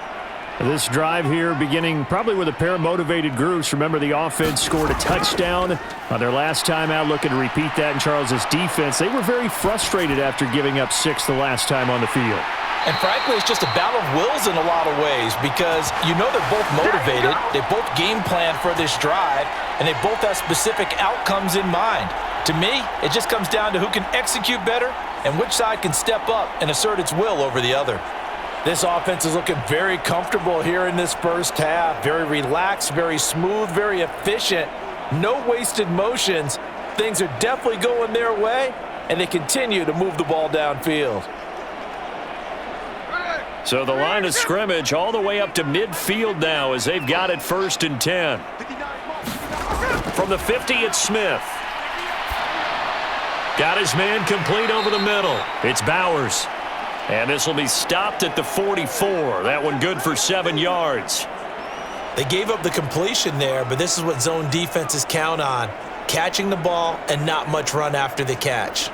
This drive here beginning probably with a pair of motivated groups. Remember, the offense scored a touchdown on their last time out, looking to repeat that in Charles's defense. They were very frustrated after giving up 6 the last time on the field. And frankly, it's just a battle of wills in a lot of ways because you know they're both motivated, they both game plan for this drive, and they both have specific outcomes in mind. To me, it just comes down to who can execute better and which side can step up and assert its will over the other. This offense is looking very comfortable here in this first half. Very relaxed, very smooth, very efficient. No wasted motions. Things are definitely going their way, and they continue to move the ball downfield. So the line of scrimmage all the way up to midfield now as they've got it 1st and 10. From the 50, it's Smith. Got his man complete over the middle. It's Bowers. And this will be stopped at the 44. That one good for 7 yards. They gave up the completion there, but this is what zone defenses count on. Catching the ball and not much run after the catch.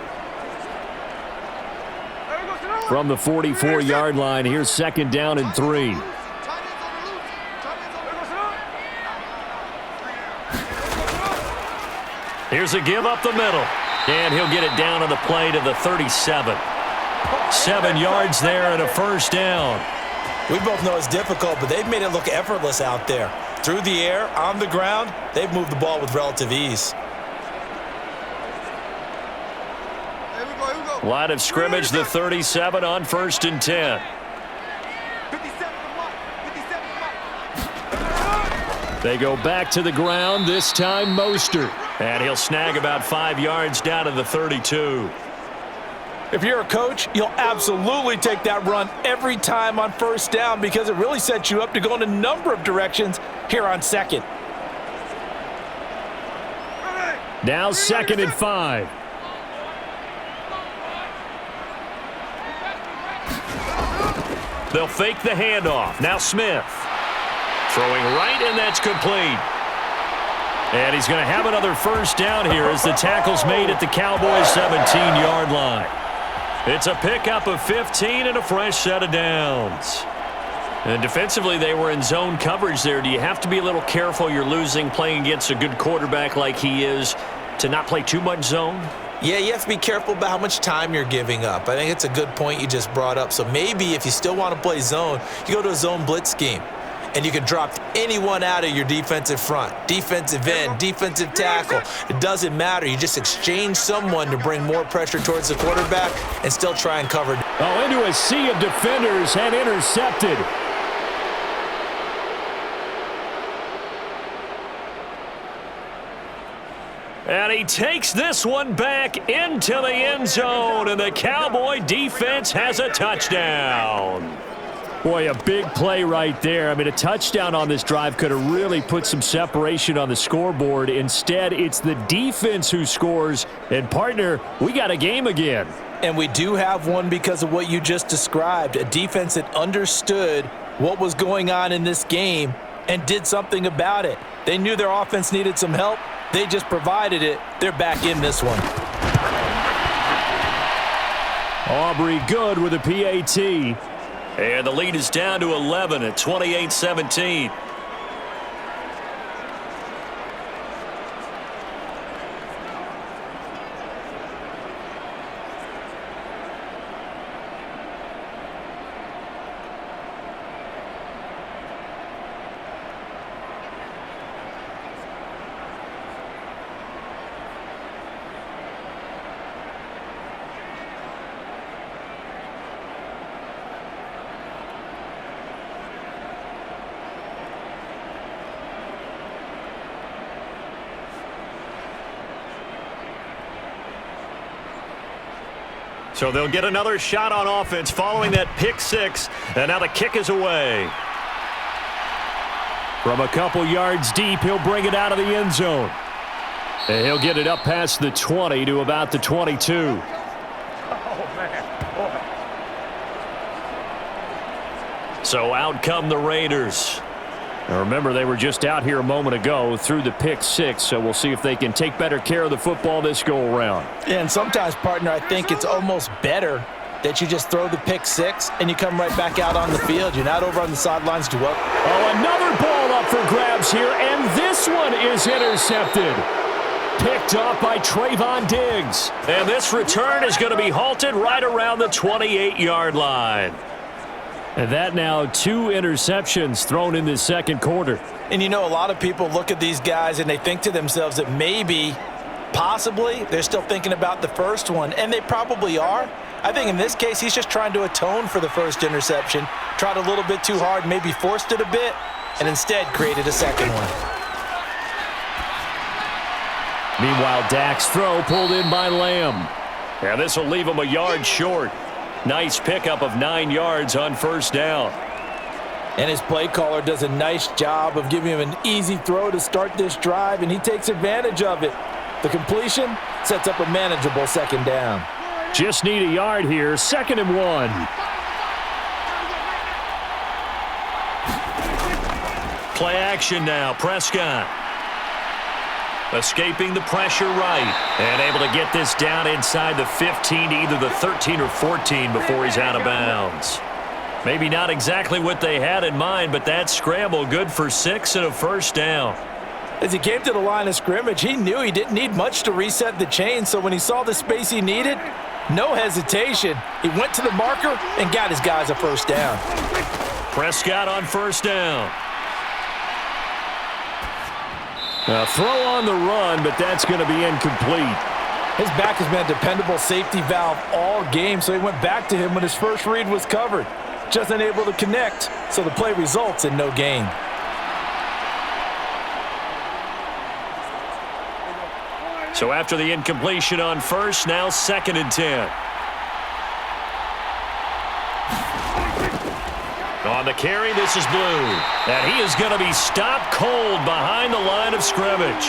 From the 44-yard line, here's 2nd down and 3. Here's a give up the middle. And he'll get it down on the play to the 37. 7 yards there and a 1st down. We both know it's difficult, but they've made it look effortless out there. Through the air, on the ground, they've moved the ball with relative ease. Line of scrimmage, the 37 on 1st and 10. They go back to the ground, this time Mostert. And he'll snag about 5 yards down to the 32. If you're a coach, you'll absolutely take that run every time on 1st down because it really sets you up to go in a number of directions here on 2nd. Now 2nd and 5. They'll fake the handoff. Now Smith. Throwing right, and that's complete. And he's going to have another first down here as the tackle's made at the Cowboys' 17-yard line. It's a pickup of 15 and a fresh set of downs. And defensively, they were in zone coverage there. Do you have to be a little careful you're losing playing against a good quarterback like he is to not play too much zone? Yeah, you have to be careful about how much time you're giving up. I think it's a good point you just brought up. So maybe if you still want to play zone, you go to a zone blitz scheme. And you can drop anyone out of your defensive front, defensive end, defensive tackle. It doesn't matter. You just exchange someone to bring more pressure towards the quarterback and still try and cover. Oh, into a sea of defenders and intercepted. And he takes this one back into the end zone, and the Cowboy defense has a touchdown. Boy, a big play right there. I mean, a touchdown on this drive could have really put some separation on the scoreboard. Instead, it's the defense who scores. And, partner, we got a game again. And we do have one because of what you just described, a defense that understood what was going on in this game and did something about it. They knew their offense needed some help. They just provided it. They're back in this one. Aubrey good with a PAT. And the lead is down to 11 at 28-17. So they'll get another shot on offense following that pick six, and now the kick is away. From a couple yards deep, he'll bring it out of the end zone. And he'll get it up past the 20 to about the 22. Oh, man. Boy. So out come the Raiders. Now remember, they were just out here a moment ago through the pick six, so we'll see if they can take better care of the football this go-around. And sometimes, partner, I think it's almost better that you just throw the pick six and you come right back out on the field. You're not over on the sidelines to what? Oh, another ball up for grabs here, and this one is intercepted. Picked off by Trayvon Diggs. And this return is going to be halted right around the 28-yard line. And that now 2 interceptions thrown in this second quarter. And you know, a lot of people look at these guys and they think to themselves that maybe, possibly, they're still thinking about the first one. And they probably are. I think in this case, he's just trying to atone for the first interception. Tried a little bit too hard, maybe forced it a bit, and instead created a second one. Meanwhile, Dak's throw pulled in by Lamb. Yeah, this will leave him a yard short. Nice pickup of 9 yards on first down. And his play caller does a nice job of giving him an easy throw to start this drive, and he takes advantage of it. The completion sets up a manageable second down. Just need a yard here, 2nd and 1. Play action now, Prescott. Escaping the pressure right. And able to get this down inside the 15 to either the 13 or 14 before he's out of bounds. Maybe not exactly what they had in mind, but that scramble good for 6 and a first down. As he came to the line of scrimmage, he knew he didn't need much to reset the chain, so when he saw the space he needed, no hesitation. He went to the marker and got his guys a first down. Prescott on first down. A throw on the run, but that's going to be incomplete. His back has been a dependable safety valve all game, so he went back to him when his first read was covered. Just unable to connect, so the play results in no gain. So after the incompletion on first, now 2nd and 10. On the carry, this is Blue. And he is going to be stopped cold behind the line of scrimmage.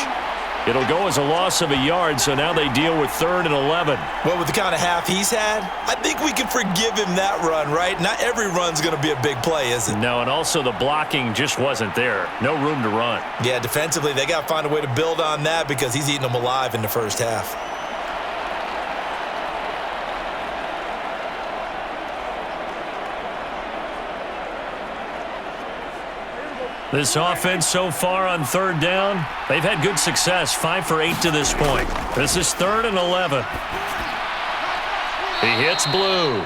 It'll go as a loss of a yard, so now they deal with 3rd and 11. Well, with the kind of half he's had, I think we can forgive him that run, right? Not every run's going to be a big play, is it? No, and also the blocking just wasn't there. No room to run. Yeah, defensively, they got to find a way to build on that because he's eating them alive in the first half. This offense so far on 3rd down, they've had good success, 5 for 8 to this point. This is 3rd and 11. He hits Blue.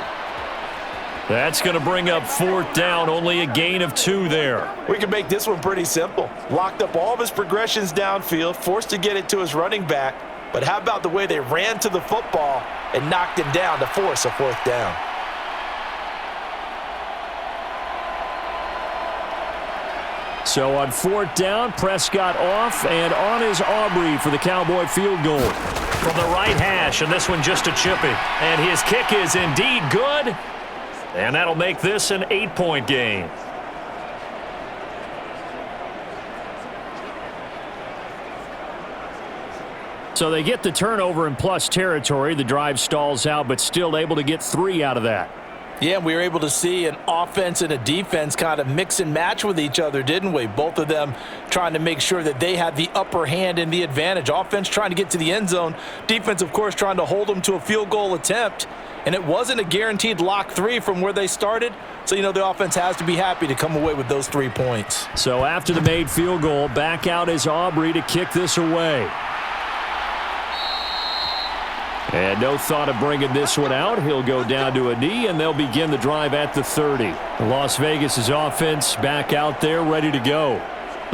That's going to bring up 4th down, only a gain of 2 there. We can make this one pretty simple. Locked up all of his progressions downfield, forced to get it to his running back. But how about the way they ran to the football and knocked him down to force a 4th down? So on 4th down, Prescott off, and on is Aubrey for the Cowboy field goal. From the right hash, and this one just a chippy. And his kick is indeed good. And that'll make this an 8-point game. So they get the turnover in plus territory. The drive stalls out, but still able to get 3 out of that. Yeah, we were able to see an offense and a defense kind of mix and match with each other, didn't we? Both of them trying to make sure that they had the upper hand and the advantage. Offense trying to get to the end zone. Defense, of course, trying to hold them to a field goal attempt. And it wasn't a guaranteed lock 3 from where they started. So, the offense has to be happy to come away with those 3 points. So after the made field goal, back out is Aubrey to kick this away. And no thought of bringing this one out. He'll go down to a knee, and they'll begin the drive at the 30. Las Vegas' offense back out there ready to go.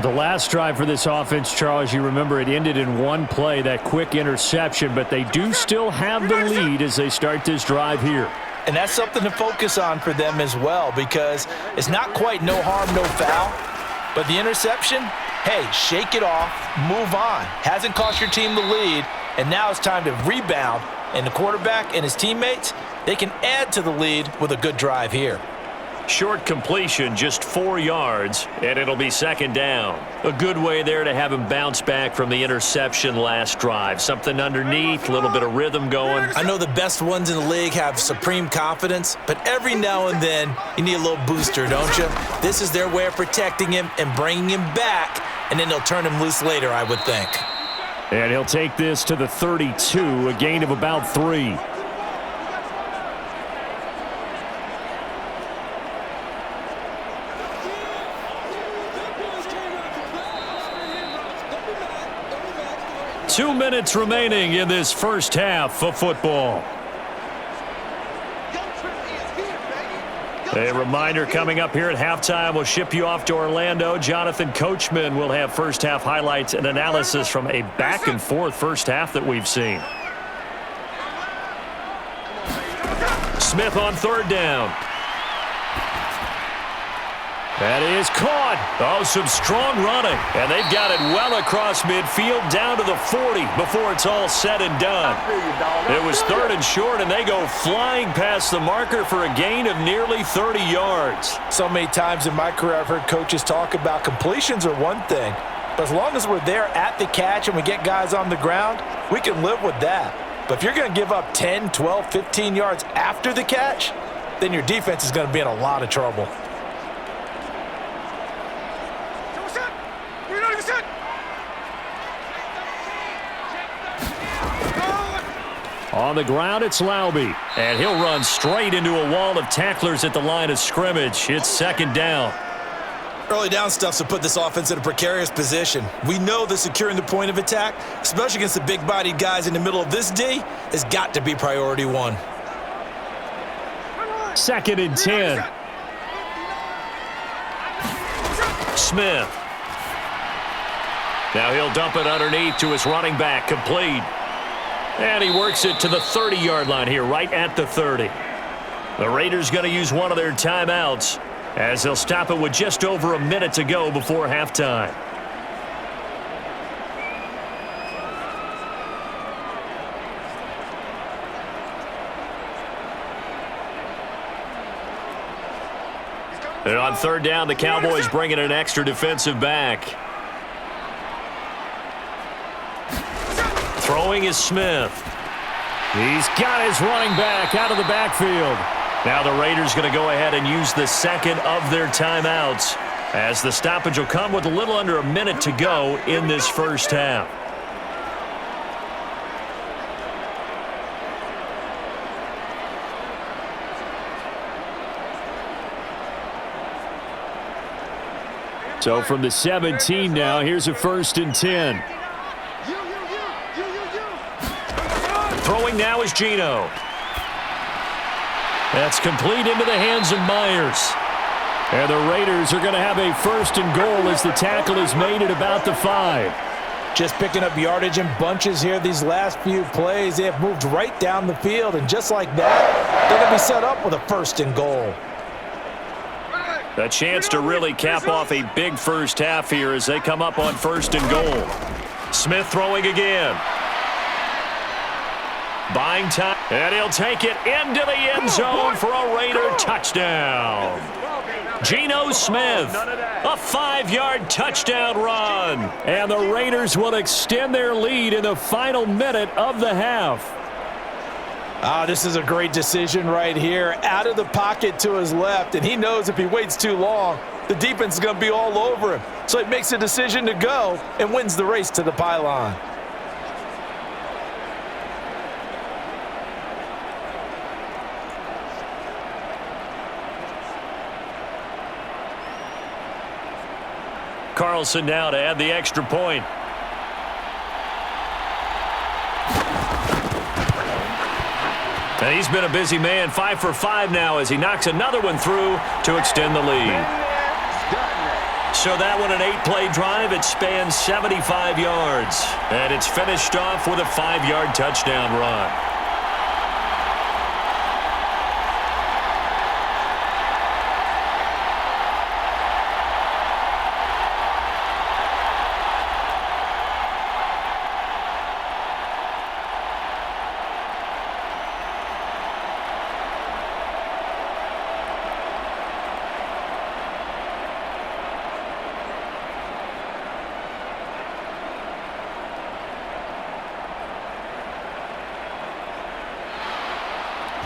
The last drive for this offense, Charles, you remember it ended in one play, that quick interception, but they do still have the lead as they start this drive here. And that's something to focus on for them as well, because it's not quite no harm, no foul. But the interception, hey, shake it off, move on. Hasn't cost your team the lead. And now it's time to rebound, and the quarterback and his teammates, they can add to the lead with a good drive here. Short completion, just 4 yards, and it'll be 2nd down. A good way there to have him bounce back from the interception last drive. Something underneath, a little bit of rhythm going. I know the best ones in the league have supreme confidence, but every now and then you need a little booster, don't you? This is their way of protecting him and bringing him back, and then they'll turn him loose later, I would think. And he'll take this to the 32, a gain of about 3. Two minutes remaining in this first half of football. A reminder coming up here at halftime, we'll ship you off to Orlando. Jonathan Coachman will have first half highlights and analysis from a back and forth first half that we've seen. Smith on 3rd down. That is caught. Oh, some strong running. And they've got it well across midfield down to the 40 before it's all said and done. It was 3rd and short, and they go flying past the marker for a gain of nearly 30 yards. So many times in my career I've heard coaches talk about completions are one thing. But as long as we're there at the catch and we get guys on the ground, we can live with that. But if you're going to give up 10, 12, 15 yards after the catch, then your defense is going to be in a lot of trouble. On the ground, it's Laube. And he'll run straight into a wall of tacklers at the line of scrimmage. It's 2nd down. Early down stuff's to put this offense in a precarious position. We know that securing the point of attack, especially against the big-bodied guys in the middle of this D, has got to be priority 1. 2nd and 10. Smith. Now he'll dump it underneath to his running back, complete. And he works it to the 30-yard line here, right at the 30. The Raiders going to use one of their timeouts as they'll stop it with just over a minute to go before halftime. And on 3rd down, the Cowboys bring in an extra defensive back. Throwing is Smith. He's got his running back out of the backfield. Now the Raiders going to go ahead and use the second of their timeouts, as the stoppage will come with a little under a minute to go in this first half. So from the 17 now, here's a 1st and 10. Throwing now is Geno. That's complete into the hands of Myers. And the Raiders are going to have a 1st and goal as the tackle is made at about the 5. Just picking up yardage in bunches here these last few plays. They have moved right down the field, and just like that, they're going to be set up with a 1st and goal. A chance to really cap off a big first half here as they come up on 1st and goal. Smith throwing again. Buying time, and he'll take it into the end zone for a Raider touchdown. Geno Smith, a 5-yard touchdown run. And the Raiders will extend their lead in the final minute of the half. This is a great decision right here. Out of the pocket to his left, and he knows if he waits too long, the defense is going to be all over him. So he makes a decision to go and wins the race to the pylon. Carlson now to add the extra point. And he's been a busy man, 5 for 5 now as he knocks another one through to extend the lead. So that one, an 8-play drive. It spans 75 yards. And it's finished off with a 5-yard touchdown run.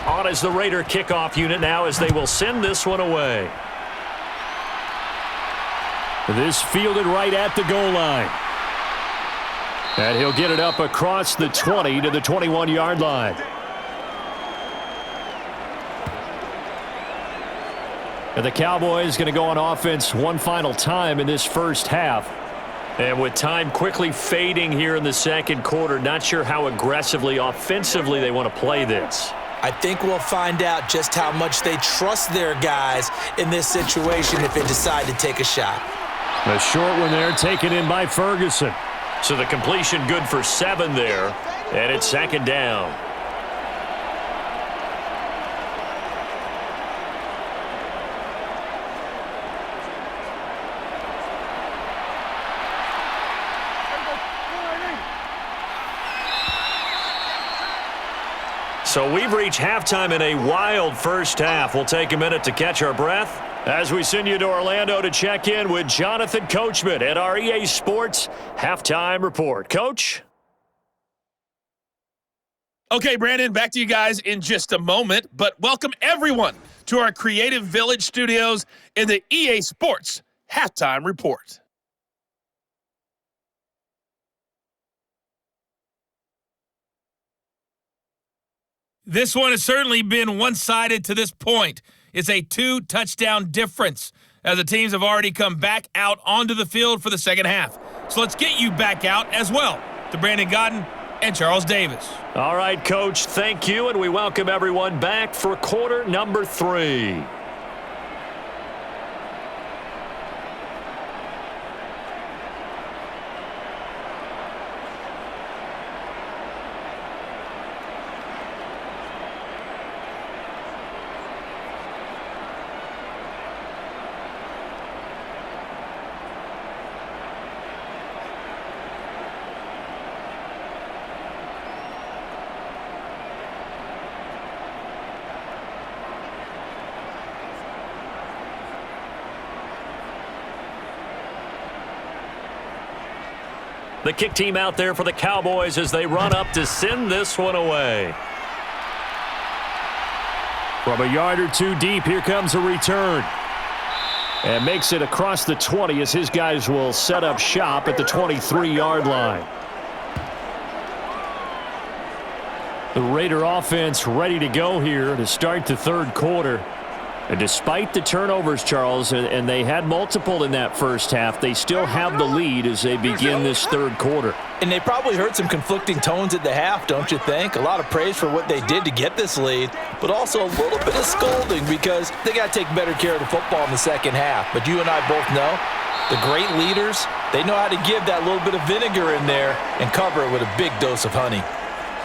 On as the Raider kickoff unit now as they will send this one away. This fielded right at the goal line. And he'll get it up across the 20 to the 21-yard line. And the Cowboys going to go on offense one final time in this first half. And with time quickly fading here in the second quarter, not sure how aggressively, offensively they want to play this. I think we'll find out just how much they trust their guys in this situation if they decide to take a shot. A short one there taken in by Ferguson. So the completion good for 7 there, and it's 2nd down. So we've reached halftime in a wild first half. We'll take a minute to catch our breath as we send you to Orlando to check in with Jonathan Coachman at our EA Sports Halftime Report. Coach? Okay, Brandon, back to you guys in just a moment, but welcome everyone to our Creative Village studios in the EA Sports Halftime Report. This one has certainly been one-sided to this point. It's a 2-touchdown difference as the teams have already come back out onto the field for the second half. So let's get you back out as well to Brandon Godden and Charles Davis. All right, Coach, thank you, and we welcome everyone back for quarter number 3. The kick team out there for the Cowboys as they run up to send this one away. From a yard or two deep, here comes a return. And makes it across the 20 as his guys will set up shop at the 23-yard line. The Raider offense ready to go here to start the third quarter. And despite the turnovers, Charles, and they had multiple in that first half, they still have the lead as they begin this third quarter. And they probably heard some conflicting tones at the half, don't you think? A lot of praise for what they did to get this lead, but also a little bit of scolding because they got to take better care of the football in the second half. But you and I both know the great leaders, they know how to give that little bit of vinegar in there and cover it with a big dose of honey.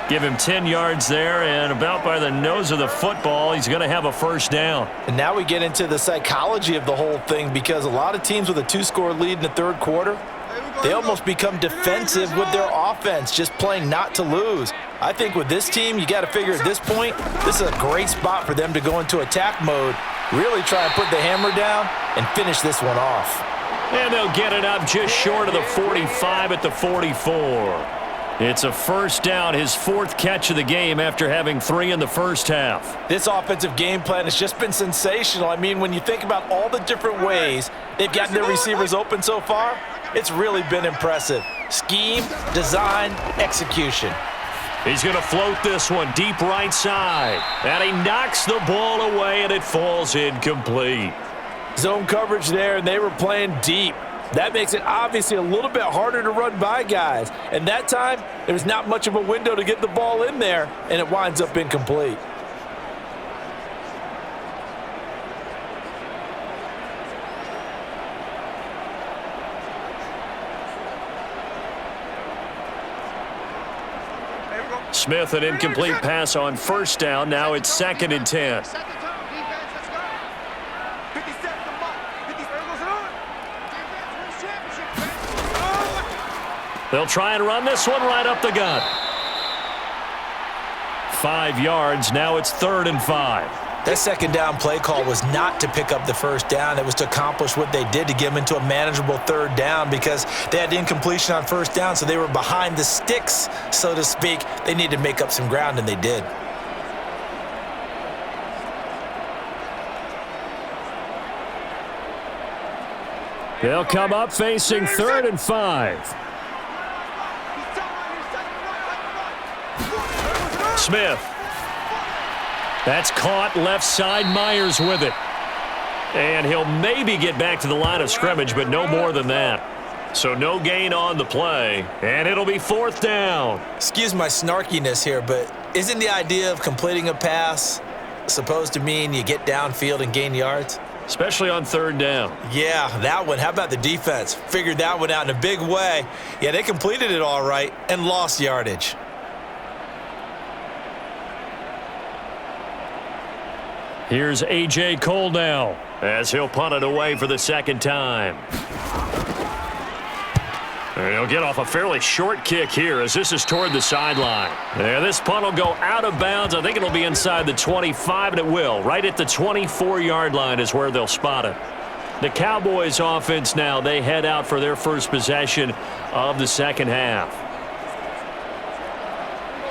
Give him 10 yards there, and about by the nose of the football, he's going to have a first down. And now we get into the psychology of the whole thing because a lot of teams with a 2-score lead in the third quarter, they almost become defensive with their offense, just playing not to lose. I think with this team, you got to figure at this point, this is a great spot for them to go into attack mode, really try and put the hammer down and finish this one off. And they'll get it up just short of the 45 at the 44. It's a first down, his fourth catch of the game after having 3 in the first half. This offensive game plan has just been sensational. I mean, when you think about all the different ways they've gotten their receivers open so far, it's really been impressive. Scheme, design, execution. He's going to float this one deep right side. And he knocks the ball away, and it falls incomplete. Zone coverage there, and they were playing deep. That makes it obviously a little bit harder to run by guys. And that time, there's not much of a window to get the ball in there, and it winds up incomplete. Smith, an incomplete pass on first down. Now it's 2nd and 10. They'll try and run this one right up the gut. 5 yards. Now it's 3rd and 5. That second down play call was not to pick up the first down. It was to accomplish what they did to get them into a manageable 3rd down because they had incompletion on first down, so they were behind the sticks, so to speak. They needed to make up some ground, and they did. They'll come up facing 3rd and 5. Smith. That's caught left side. Myers with it. And he'll maybe get back to the line of scrimmage, but no more than that. So no gain on the play, and it'll be 4th down. Excuse my snarkiness here, but isn't the idea of completing a pass supposed to mean you get downfield and gain yards? Especially on 3rd down. Yeah, that one. How about the defense? Figured that one out in a big way. Yeah, they completed it all right and lost yardage. Here's A.J. Cole now, as he'll punt it away for the 2nd time. And he'll get off a fairly short kick here as this is toward the sideline. This punt will go out of bounds. I think it'll be inside the 25, and it will. Right at the 24-yard line is where they'll spot it. The Cowboys offense now, they head out for their first possession of the second half.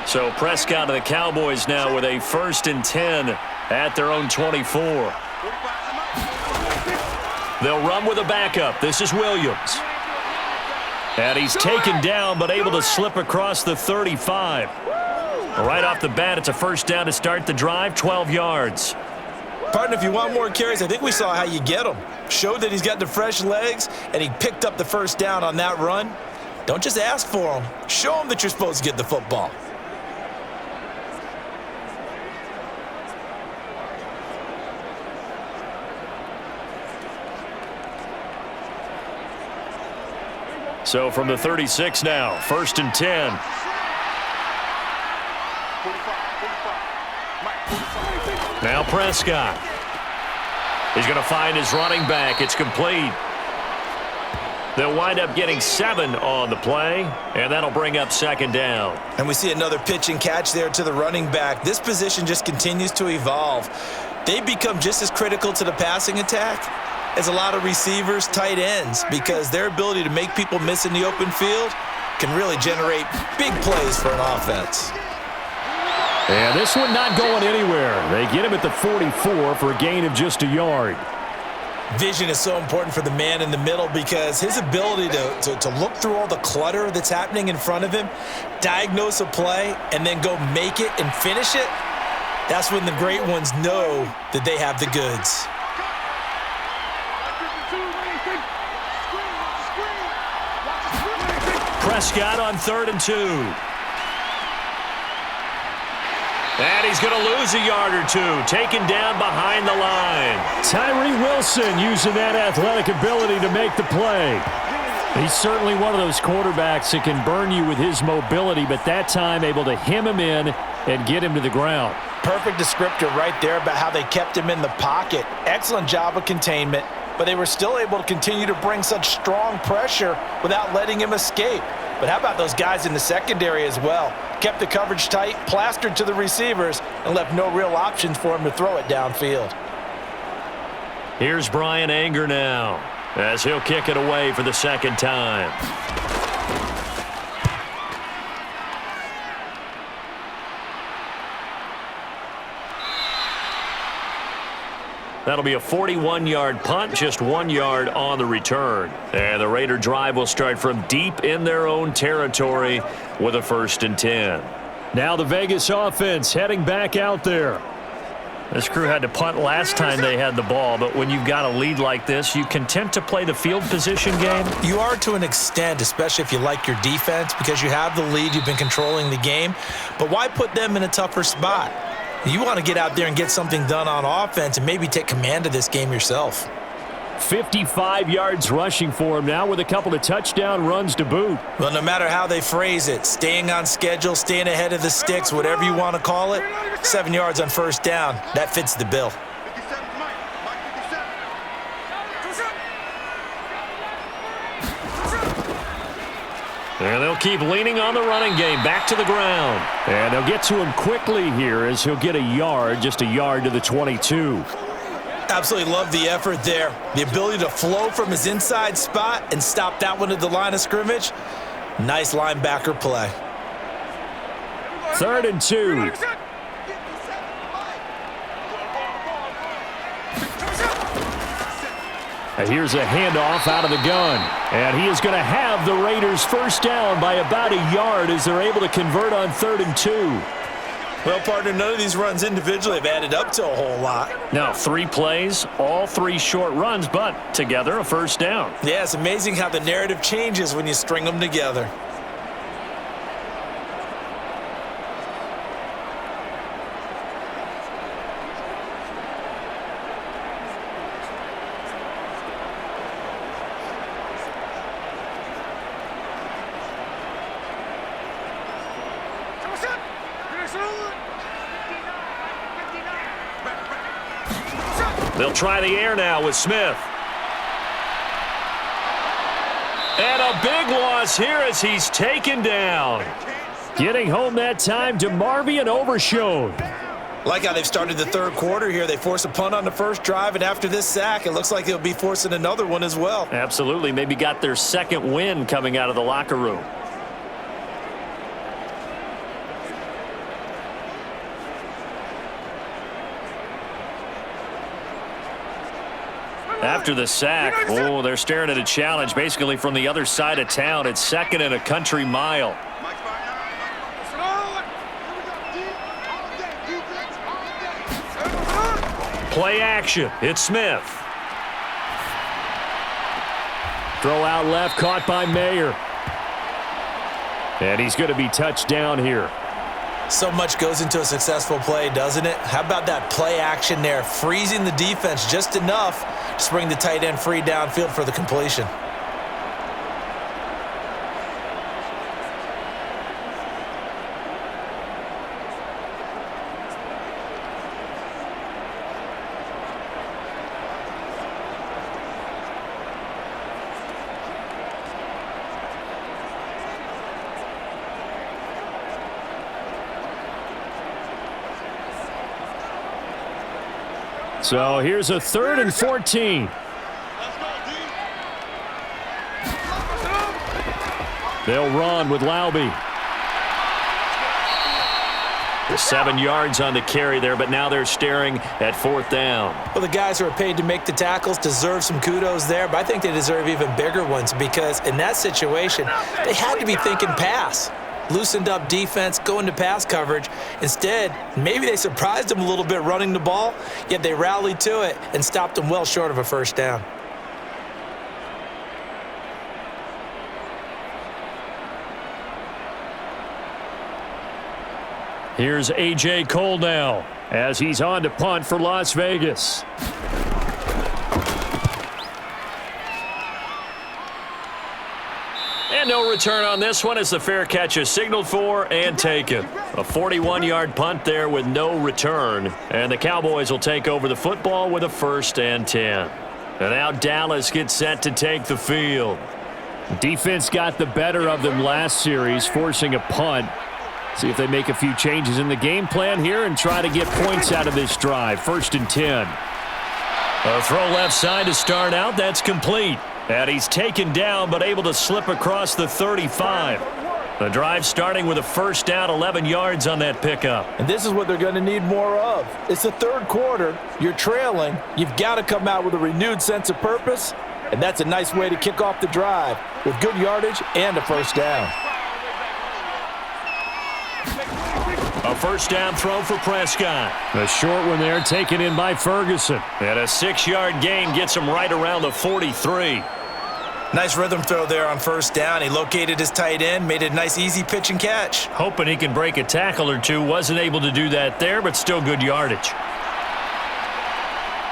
So Prescott and the Cowboys now with a 1st and 10 at their own 24. They'll run with a backup. This is Williams. And he's taken down but able to slip across the 35. Right off the bat, it's a first down to start the drive, 12 yards. Partner, if you want more carries, I think we saw how you get them. Showed that he's got the fresh legs, and he picked up the first down on that run. Don't just ask for them. Show them that you're supposed to get the football. So from the 36 now, 1st and 10. Now Prescott. He's going to find his running back. It's complete. They'll wind up getting 7 on the play, and that'll bring up 2nd down. And we see another pitch and catch there to the running back. This position just continues to evolve. They become just as critical to the passing attack as a lot of receivers, tight ends, because their ability to make people miss in the open field, can really generate big plays for an offense. And this one not going anywhere. They get him at the 44 for a gain of just a yard. Vision is so important for the man in the middle because his ability to look through all the clutter that's happening in front of him, diagnose a play, and then go make it and finish it, that's when the great ones know that they have the goods. Prescott on 3rd and 2. And he's going to lose a yard or two, taken down behind the line. Tyree Wilson using that athletic ability to make the play. He's certainly one of those quarterbacks that can burn you with his mobility, but that time able to hem him in and get him to the ground. Perfect descriptor right there about how they kept him in the pocket. Excellent job of containment, but they were still able to continue to bring such strong pressure without letting him escape. But how about those guys in the secondary as well? Kept the coverage tight, plastered to the receivers, and left no real options for him to throw it downfield. Here's Brian Anger now, as he'll kick it away for the second time. That'll be a 41-yard punt, just 1 yard on the return. And the Raider drive will start from deep in their own territory with a 1st and 10. Now the Vegas offense heading back out there. This crew had to punt last time they had the ball, but when you've got a lead like this, you content to play the field position game? You are to an extent, especially if you like your defense, because you have the lead, you've been controlling the game. But why put them in a tougher spot? You want to get out there and get something done on offense and maybe take command of this game yourself. 55 yards rushing for him now with a couple of touchdown runs to boot. Well, no matter how they phrase it, staying on schedule, staying ahead of the sticks, whatever you want to call it, 7 yards on 1st down, that fits the bill. And they'll keep leaning on the running game, back to the ground. And they'll get to him quickly here as he'll get a yard, just a yard to the 22. Absolutely love the effort there. The ability to flow from his inside spot and stop that one at the line of scrimmage. Nice linebacker play. 3rd and 2. And here's a handoff out of the gun. And he is going to have the Raiders 1st down by about a yard as they're able to convert on 3rd and 2. Well, partner, none of these runs individually have added up to a whole lot. Now, 3 plays, all 3 short runs, but together a 1st down. Yeah, it's amazing how the narrative changes when you string them together. They'll try the air now with Smith. And a big loss here as he's taken down. Getting home that time to Marvian Overshone. Like how they've started the 3rd quarter here. They force a punt on the 1st drive, and after this sack, it looks like they'll be forcing another one as well. Absolutely. Maybe got their 2nd win coming out of the locker room. After the sack, oh, they're staring at a challenge basically from the other side of town. It's 2nd and a country mile. Play action. It's Smith. Throw out left, caught by Mayer. And he's going to be touched down here. So much goes into a successful play, doesn't it? How about that play action there, freezing the defense just enough to bring the tight end free downfield for the completion. So here's a 3rd and 14. They'll run with Laube. 7 yards on the carry there, but now they're staring at 4th down. Well, the guys who are paid to make the tackles deserve some kudos there, but I think they deserve even bigger ones because in that situation, they had to be thinking pass. Loosened up defense, going to pass coverage. Instead, maybe they surprised them a little bit running the ball, yet they rallied to it and stopped them well short of a first down. Here's A.J. Cole now as he's on to punt for Las Vegas. And no return on this one as the fair catch is signaled for and taken. A 41-yard punt there with no return. And the Cowboys will take over the football with a 1st and 10. And now Dallas gets set to take the field. Defense got the better of them last series, forcing a punt. See if they make a few changes in the game plan here and try to get points out of this drive. 1st and 10. A throw left side to start out. That's complete. And he's taken down but able to slip across the 35. The drive starting with a 1st down, 11 yards on that pickup. And this is what they're going to need more of. It's the 3rd quarter. You're trailing. You've got to come out with a renewed sense of purpose. And that's a nice way to kick off the drive with good yardage and a 1st down. A 1st down throw for Prescott. A short one there taken in by Ferguson. And a 6-yard gain gets him right around the 43. Nice rhythm throw there on 1st down. He located his tight end, made it a nice easy pitch and catch. Hoping he can break a tackle or two. Wasn't able to do that there, but still good yardage.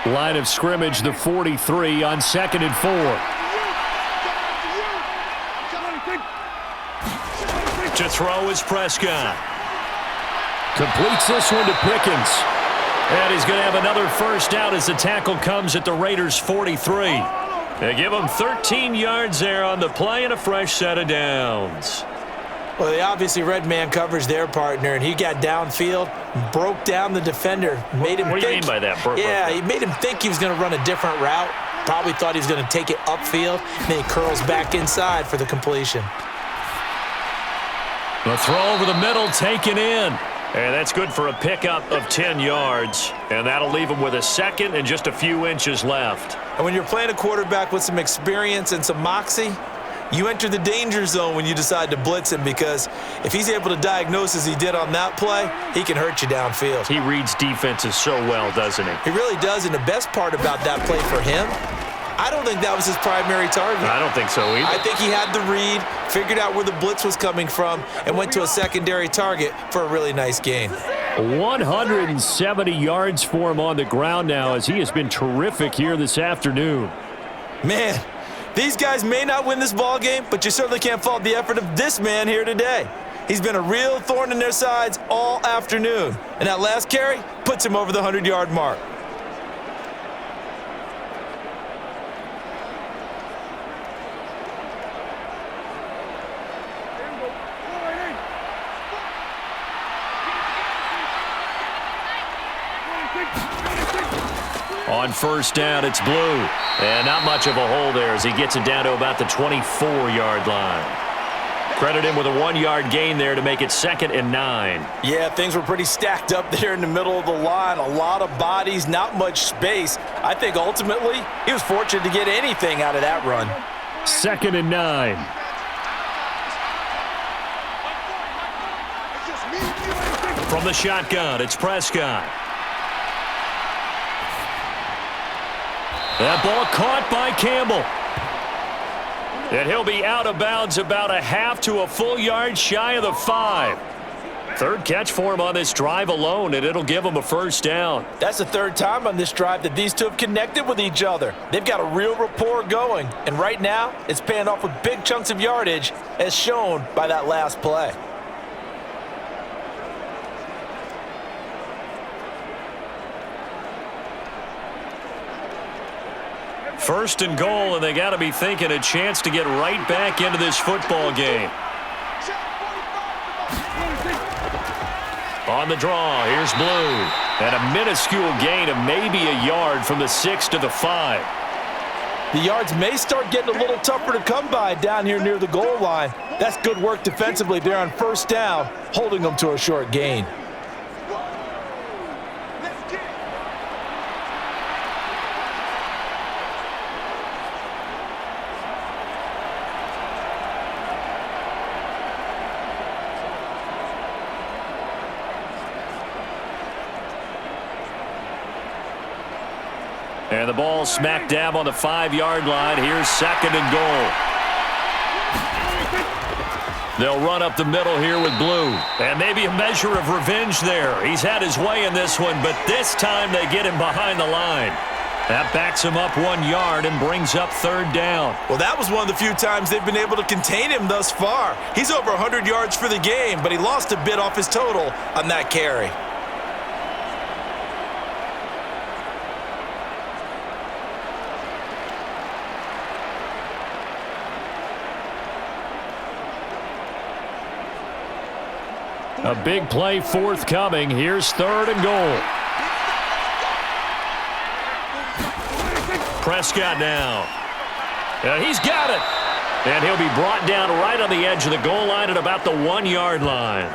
Line of scrimmage, the 43 on 2nd and 4. To throw is Prescott. Completes this one to Pickens. And he's going to have another 1st down as the tackle comes at the Raiders' 43. They give him 13 yards there on the play and a fresh set of downs. Well, they obviously read man coverage their partner, and he got downfield, broke down the defender, made him What do you mean by that? Yeah, he made him think he was going to run a different route. Probably thought he was going to take it upfield, and then he curls back inside for the completion. The throw over the middle taken in. And that's good for a pickup of 10 yards. And that'll leave him with a 2nd and just a few inches left. And when you're playing a quarterback with some experience and some moxie, you enter the danger zone when you decide to blitz him because if he's able to diagnose as he did on that play, he can hurt you downfield. He reads defenses so well, doesn't he? He really does, and the best part about that play for him, I don't think that was his primary target. I don't think so either. I think he had the read, figured out where the blitz was coming from, and went to a secondary target for a really nice gain. 170 yards for him on the ground now as he has been terrific here this afternoon. Man, these guys may not win this ball game, but you certainly can't fault the effort of this man here today. He's been a real thorn in their sides all afternoon, and that last carry puts him over the 100-yard mark. On 1st down, it's Blue. And not much of a hole there as he gets it down to about the 24-yard line. Credit him with a 1-yard gain there to make it 2nd and 9. Yeah, things were pretty stacked up there in the middle of the line. A lot of bodies, not much space. I think ultimately he was fortunate to get anything out of that run. 2nd and 9. From the shotgun, it's Prescott. That ball caught by Campbell. And he'll be out of bounds about a half to a full yard shy of the 5. 3rd catch for him on this drive alone, and it'll give him a 1st down. That's the 3rd time on this drive that these two have connected with each other. They've got a real rapport going, and right now it's paying off with big chunks of yardage as shown by that last play. First and goal, and they got to be thinking a chance to get right back into this football game. On the draw, here's Blue. And a minuscule gain of maybe a yard from the 6 to the 5. The yards may start getting a little tougher to come by down here near the goal line. That's good work defensively there on first down, holding them to a short gain. And the ball smack dab on the 5-yard line. Here's second and goal. They'll run up the middle here with Blue. And maybe a measure of revenge there. He's had his way in this one, but this time they get him behind the line. That backs him up 1 yard and brings up third down. Well, that was one of the few times they've been able to contain him thus far. He's over 100 yards for the game, but he lost a bit off his total on that carry. A big play forthcoming. Here's third and goal. Prescott now. He's got it. And he'll be brought down right on the edge of the goal line at about the 1-yard line.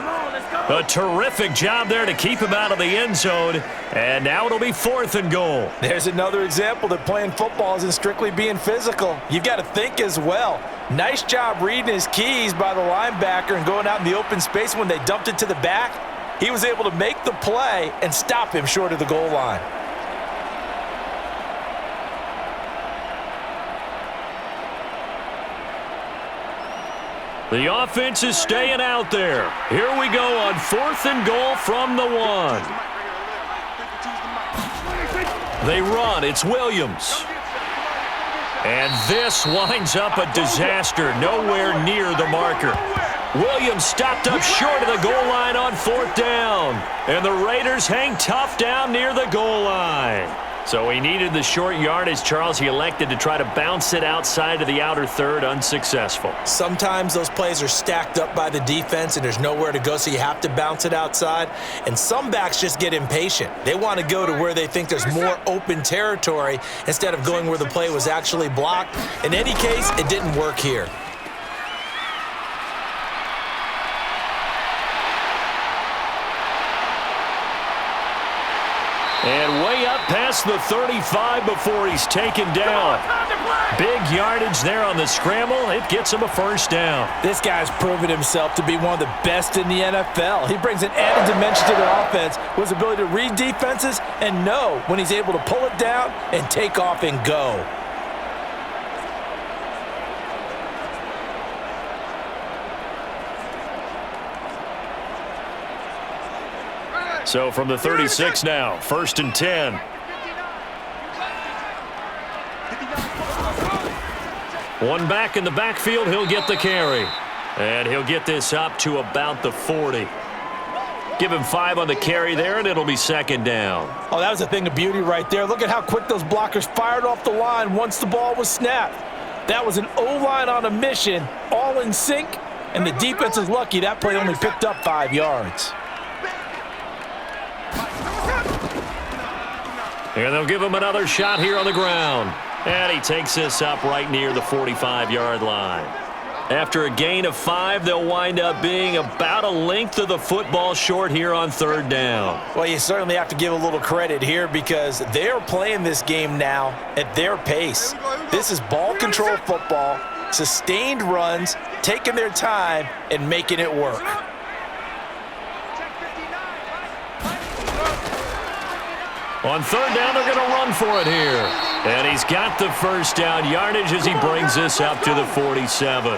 A terrific job there to keep him out of the end zone. And now it'll be fourth and goal. There's another example that playing football isn't strictly being physical. You've got to think as well. Nice job reading his keys by the linebacker and going out in the open space when they dumped it to the back. He was able to make the play and stop him short of the goal line. The offense is staying out there. Here we go on fourth and goal from the 1. They run. It's Williams. And this winds up a disaster. Nowhere near the marker. Williams stopped up short of the goal line on fourth down. And the Raiders hang tough down near the goal line. So he needed the short yardage, Charles. He elected to try to bounce it outside of the outer third, unsuccessful. Sometimes those plays are stacked up by the defense and there's nowhere to go, so you have to bounce it outside. And some backs just get impatient. They want to go to where they think there's more open territory instead of going where the play was actually blocked. In any case, it didn't work here. And way up past the 35 before he's taken down. Big yardage there on the scramble. It gets him a first down. This guy's proven himself to be one of the best in the NFL. He brings an added dimension to their offense with his ability to read defenses and know when he's able to pull it down and take off and go. So from the 36 now, first and 10. One back in the backfield, he'll get the carry. And he'll get this up to about the 40. Give him 5 on the carry there, and it'll be second down. Oh, that was a thing of beauty right there. Look at how quick those blockers fired off the line once the ball was snapped. That was an O-line on a mission, all in sync, and the defense is lucky that play only picked up 5 yards. And they'll give him another shot here on the ground. And he takes this up right near the 45-yard line. After a gain of 5, they'll wind up being about a length of the football short here on third down. Well, you certainly have to give a little credit here because they're playing this game now at their pace. This is ball control football, sustained runs, taking their time, and making it work. On third down, they're going to run for it here. And he's got the first down yardage as he brings this up to the 47.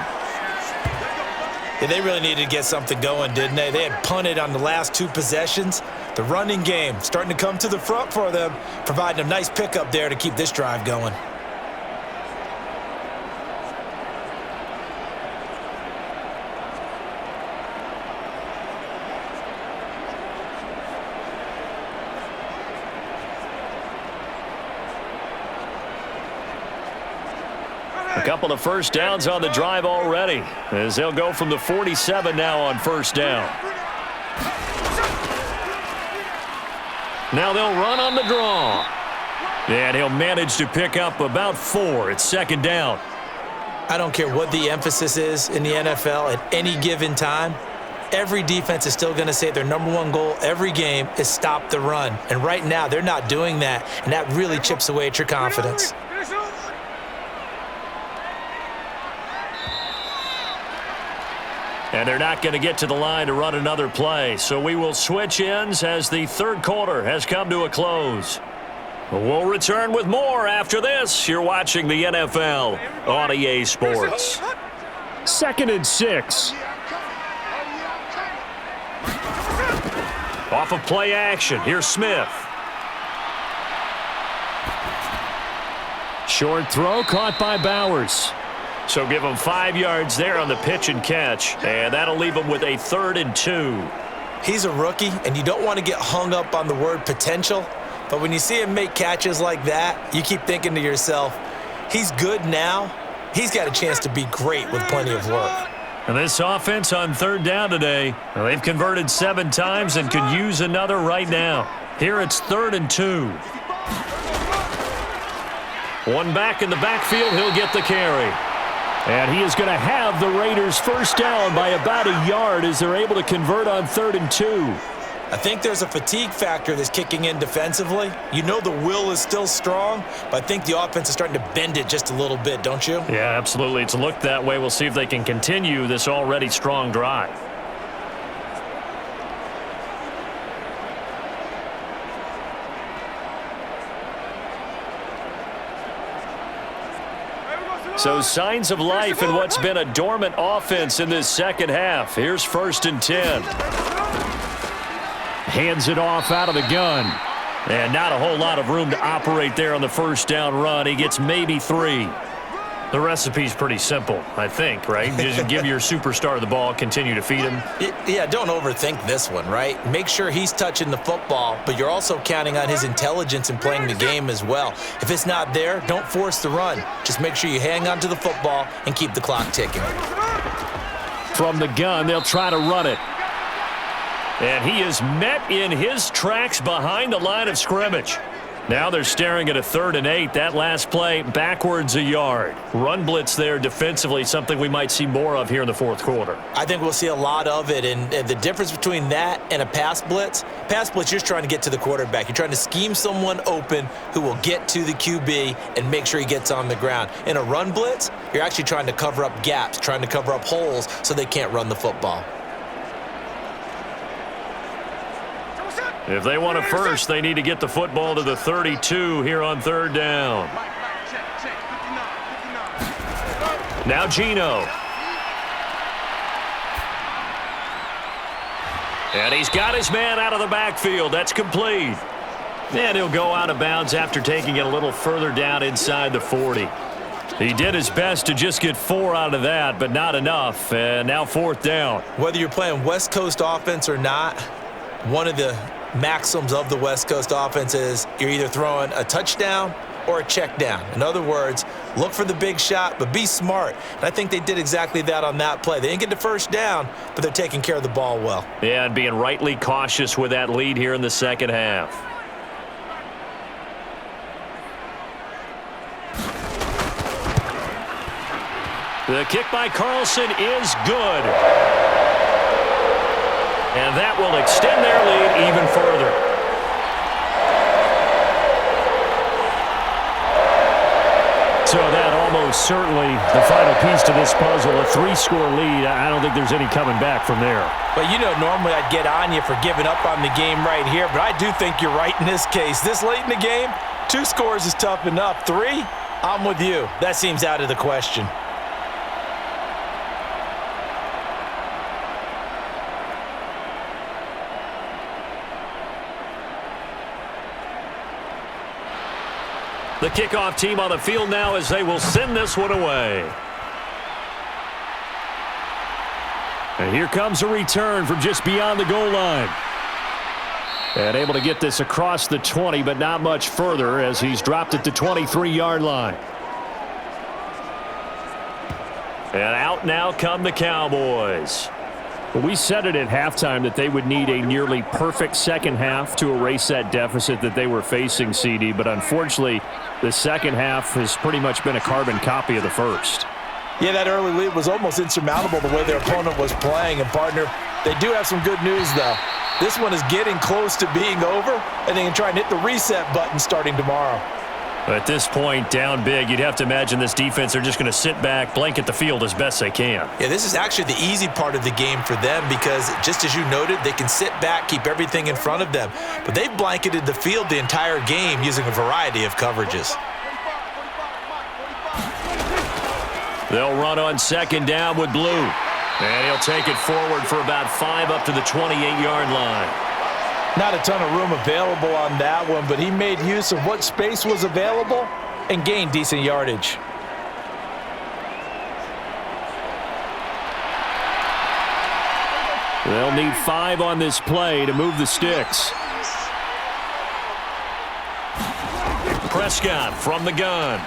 Yeah, they really needed to get something going, didn't they? They had punted on the last 2 possessions. The running game starting to come to the front for them, providing a nice pickup there to keep this drive going. A couple of first downs on the drive already as they'll go from the 47 now on first down. Now they'll run on the draw. And he'll manage to pick up about 4. It's second down. I don't care what the emphasis is in the NFL at any given time. Every defense is still going to say their number one goal every game is stop the run. And right now, they're not doing that, and that really chips away at your confidence. And they're not going to get to the line to run another play. So we will switch ends as the third quarter has come to a close. We'll return with more after this. You're watching the NFL on EA Sports. 2nd and 6. Off of play action, here's Smith. Short throw caught by Bowers. So give him 5 yards there on the pitch and catch, and that'll leave him with a 3rd and 2. He's a rookie, and you don't want to get hung up on the word potential. But when you see him make catches like that, you keep thinking to yourself, he's good now. He's got a chance to be great with plenty of work. And this offense on 3rd down today, well, they've converted 7 times and could use another right now. Here it's 3rd and 2. One back in the backfield, he'll get the carry. And he is going to have the Raiders first down by about a yard as they're able to convert on 3rd and 2. I think there's a fatigue factor that's kicking in defensively. You know the will is still strong, but I think the offense is starting to bend it just a little bit, don't you? Yeah, absolutely. It's looked that way. We'll see if they can continue this already strong drive. So signs of life in what's been a dormant offense in this second half. Here's 1st and 10. Hands it off out of the gun. And not a whole lot of room to operate there on the first down run. He gets maybe 3. The recipe's pretty simple, I think, right? Just give your superstar the ball, continue to feed him. Yeah, don't overthink this one, right? Make sure he's touching the football, but you're also counting on his intelligence in playing the game as well. If it's not there, don't force the run. Just make sure you hang on to the football and keep the clock ticking. From the gun, they'll try to run it. And he is met in his tracks behind the line of scrimmage. Now they're staring at a 3rd and 8. That last play, backwards a yard. Run blitz there defensively, something we might see more of here in the 4th quarter. I think we'll see a lot of it, and the difference between that and a pass blitz, you're just trying to get to the quarterback. You're trying to scheme someone open who will get to the QB and make sure he gets on the ground. In a run blitz, you're actually trying to cover up gaps, trying to cover up holes so they can't run the football. If they want a first, they need to get the football to the 32 here on 3rd down. Now Geno. And he's got his man out of the backfield. That's complete. And he'll go out of bounds after taking it a little further down inside the 40. He did his best to just get 4 out of that, but not enough. And now 4th down. Whether you're playing West Coast offense or not, one of the maxims of the West Coast offense is you're either throwing a touchdown or a check down. In other words, look for the big shot, but be smart. And I think they did exactly that on that play. They didn't get the first down, but they're taking care of the ball well. Yeah, and being rightly cautious with that lead here in the second half. The kick by Carlson is good. And that will extend their lead even further. So that almost certainly the final piece to this puzzle, a 3-score lead. I don't think there's any coming back from there. But you know, normally I'd get on you for giving up on the game right here, but I do think you're right in this case. This late in the game, 2 scores is tough enough. 3, I'm with you. That seems out of the question. The kickoff team on the field now as they will send this one away. And here comes a return from just beyond the goal line. And able to get this across the 20, but not much further as he's dropped it to 23-yard line. And out now come the Cowboys. But we said it at halftime that they would need a nearly perfect second half to erase that deficit that they were facing, CD. But unfortunately, the second half has pretty much been a carbon copy of the first. Yeah, that early lead was almost insurmountable the way their opponent was playing. And, partner, they do have some good news, though. This one is getting close to being over, and they can try and hit the reset button starting tomorrow. At this point, down big, you'd have to imagine this defense are just going to sit back, blanket the field as best they can. Yeah, this is actually the easy part of the game for them because, just as you noted, they can sit back, keep everything in front of them. But they've blanketed the field the entire game using a variety of coverages. They'll run on second down with Blue. And he'll take it forward for about 5 up to the 28-yard line. Not a ton of room available on that one, but he made use of what space was available and gained decent yardage. They'll need 5 on this play to move the sticks. Prescott from the gun.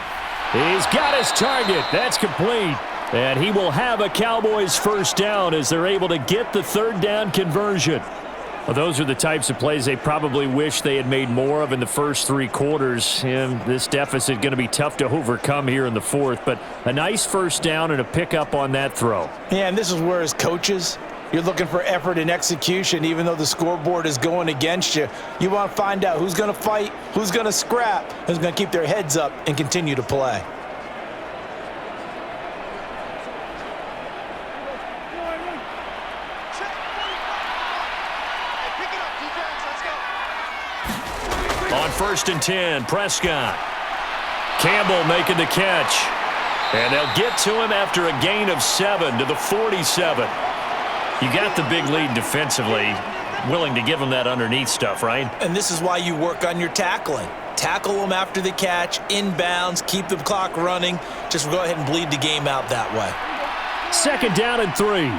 He's got his target. That's complete. And he will have a Cowboys first down as they're able to get the third down conversion. Well, those are the types of plays they probably wish they had made more of in the first 3 quarters. And this deficit going to be tough to overcome here in the fourth. But a nice first down and a pickup on that throw. Yeah, and this is where as coaches, you're looking for effort and execution. Even though the scoreboard is going against you, you want to find out who's going to fight, who's going to scrap, who's going to keep their heads up and continue to play. On 1st and 10, Prescott. Campbell making the catch. And they'll get to him after a gain of 7 to the 47. You got the big lead defensively. Willing to give him that underneath stuff, right? And this is why you work on your tackling. Tackle them after the catch, inbounds, keep the clock running. Just go ahead and bleed the game out that way. 2nd down and 3.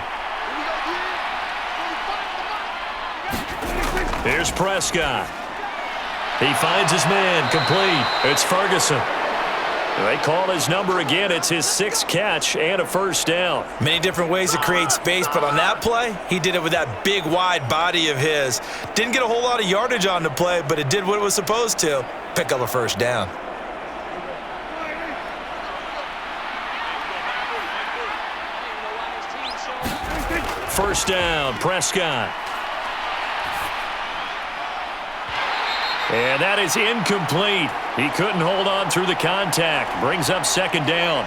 Here's Prescott. He finds his man, complete. It's Ferguson. They call his number again. It's his 6th catch and a first down. Many different ways to create space, but on that play, he did it with that big, wide body of his. Didn't get a whole lot of yardage on the play, but it did what it was supposed to. Pick up a first down. First down, Prescott. And that is incomplete. He couldn't hold on through the contact. Brings up 2nd down.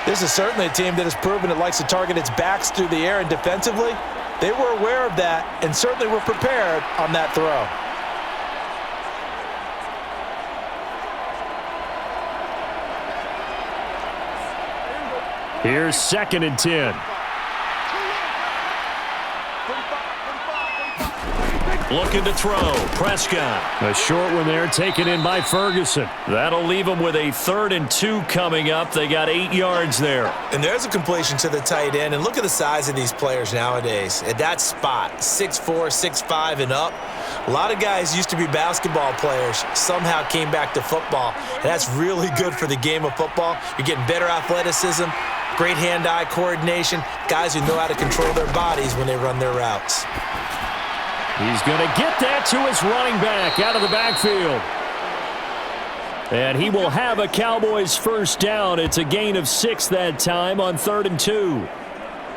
This is certainly a team that has proven it likes to target its backs through the air, and defensively, they were aware of that and certainly were prepared on that throw. Here's 2nd and 10. Looking to throw. Prescott. A short one there taken in by Ferguson. That'll leave them with a 3rd and 2 coming up. They got 8 yards there. And there's a completion to the tight end. And look at the size of these players nowadays. At that spot, 6'4", 6'5", and up. A lot of guys used to be basketball players, somehow came back to football. And that's really good for the game of football. You're getting better athleticism, great hand-eye coordination, guys who know how to control their bodies when they run their routes. He's going to get that to his running back out of the backfield. And he will have a Cowboys first down. It's a gain of 6 that time on 3rd and 2.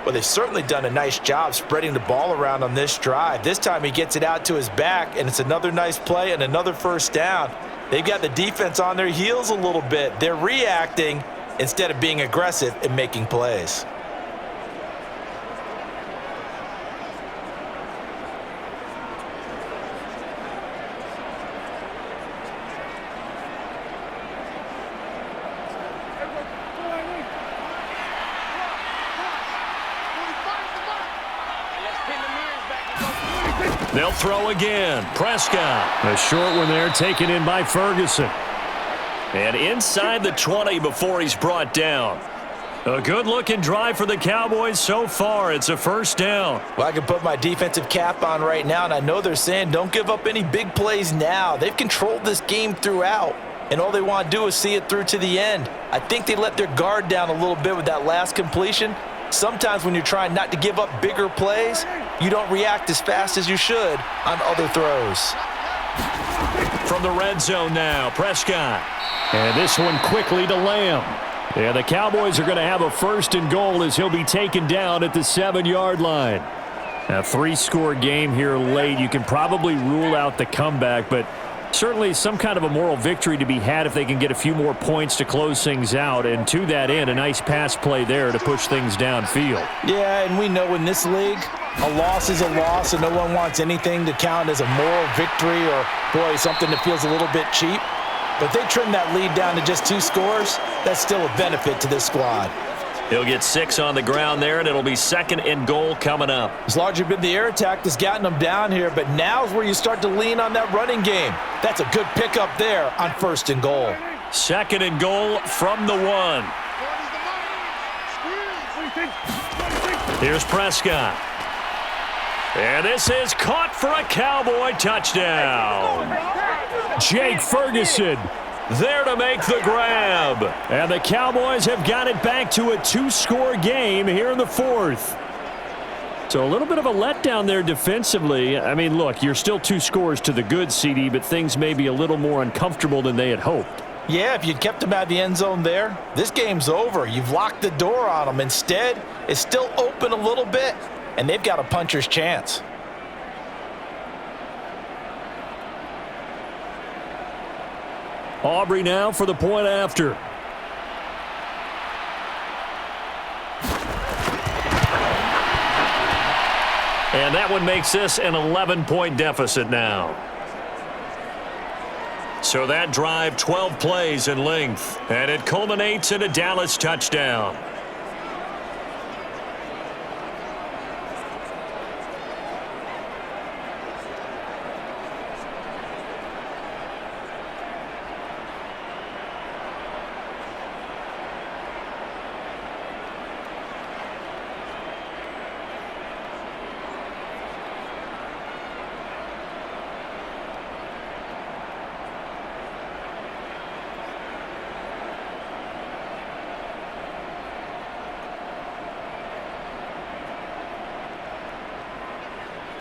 Well, they've certainly done a nice job spreading the ball around on this drive. This time he gets it out to his back, and it's another nice play and another first down. They've got the defense on their heels a little bit. They're reacting instead of being aggressive and making plays. They'll throw again. Prescott. A short one there taken in by Ferguson. And inside the 20 before he's brought down. A good-looking drive for the Cowboys so far. It's a first down. Well, I can put my defensive cap on right now, and I know they're saying don't give up any big plays now. They've controlled this game throughout, and all they want to do is see it through to the end. I think they let their guard down a little bit with that last completion, Sometimes when you're trying not to give up bigger plays, you don't react as fast as you should on other throws. From the red zone now, Prescott. And this one quickly to Lamb. And the Cowboys are going to have a 1st and goal as he'll be taken down at the 7-yard line. A 3-score game here late. You can probably rule out the comeback, but certainly some kind of a moral victory to be had if they can get a few more points to close things out. And to that end, a nice pass play there to push things downfield. Yeah, and we know in this league, a loss is a loss, and no one wants anything to count as a moral victory or, boy, something that feels a little bit cheap. But they trim that lead down to just 2 scores. That's still a benefit to this squad. He'll get 6 on the ground there, and it'll be 2nd and goal coming up. It's largely been the air attack that's gotten them down here, but now's where you start to lean on that running game. That's a good pickup there on 1st and goal. 2nd and goal from the 1. Here's Prescott. And this is caught for a Cowboy touchdown. Jake Ferguson there to make the grab. And the Cowboys have got it back to a 2-score game here in the 4th. So a little bit of a letdown there defensively. I mean, look, you're still 2 scores to the good, CD, but things may be a little more uncomfortable than they had hoped. Yeah, if you'd kept them out of the end zone there, this game's over. You've locked the door on them. Instead, it's still open a little bit, and they've got a puncher's chance. Aubrey now for the point after. And that one makes this an 11-point deficit now. So that drive, 12 plays in length, and it culminates in a Dallas touchdown.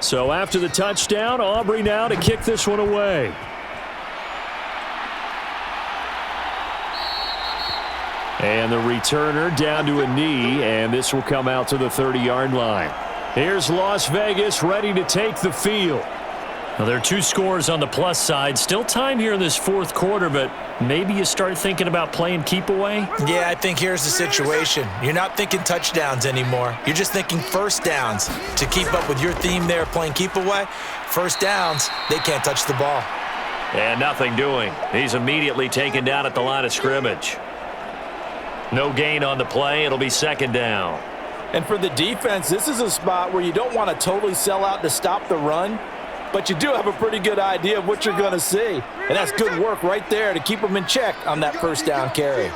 So after the touchdown, Aubrey now to kick this one away. And the returner down to a knee, and this will come out to the 30-yard line. Here's Las Vegas ready to take the field. Well, there are 2 scores on the plus side. Still time here in this 4th quarter, but maybe you start thinking about playing keep away? Yeah, I think here's the situation. You're not thinking touchdowns anymore. You're just thinking 1st downs. To keep up with your theme there, playing keep away, 1st downs, they can't touch the ball. And nothing doing. He's immediately taken down at the line of scrimmage. No gain on the play. It'll be 2nd down. And for the defense, this is a spot where you don't want to totally sell out to stop the run, but you do have a pretty good idea of what you're going to see. And that's good work right there to keep them in check on that 1st down carry.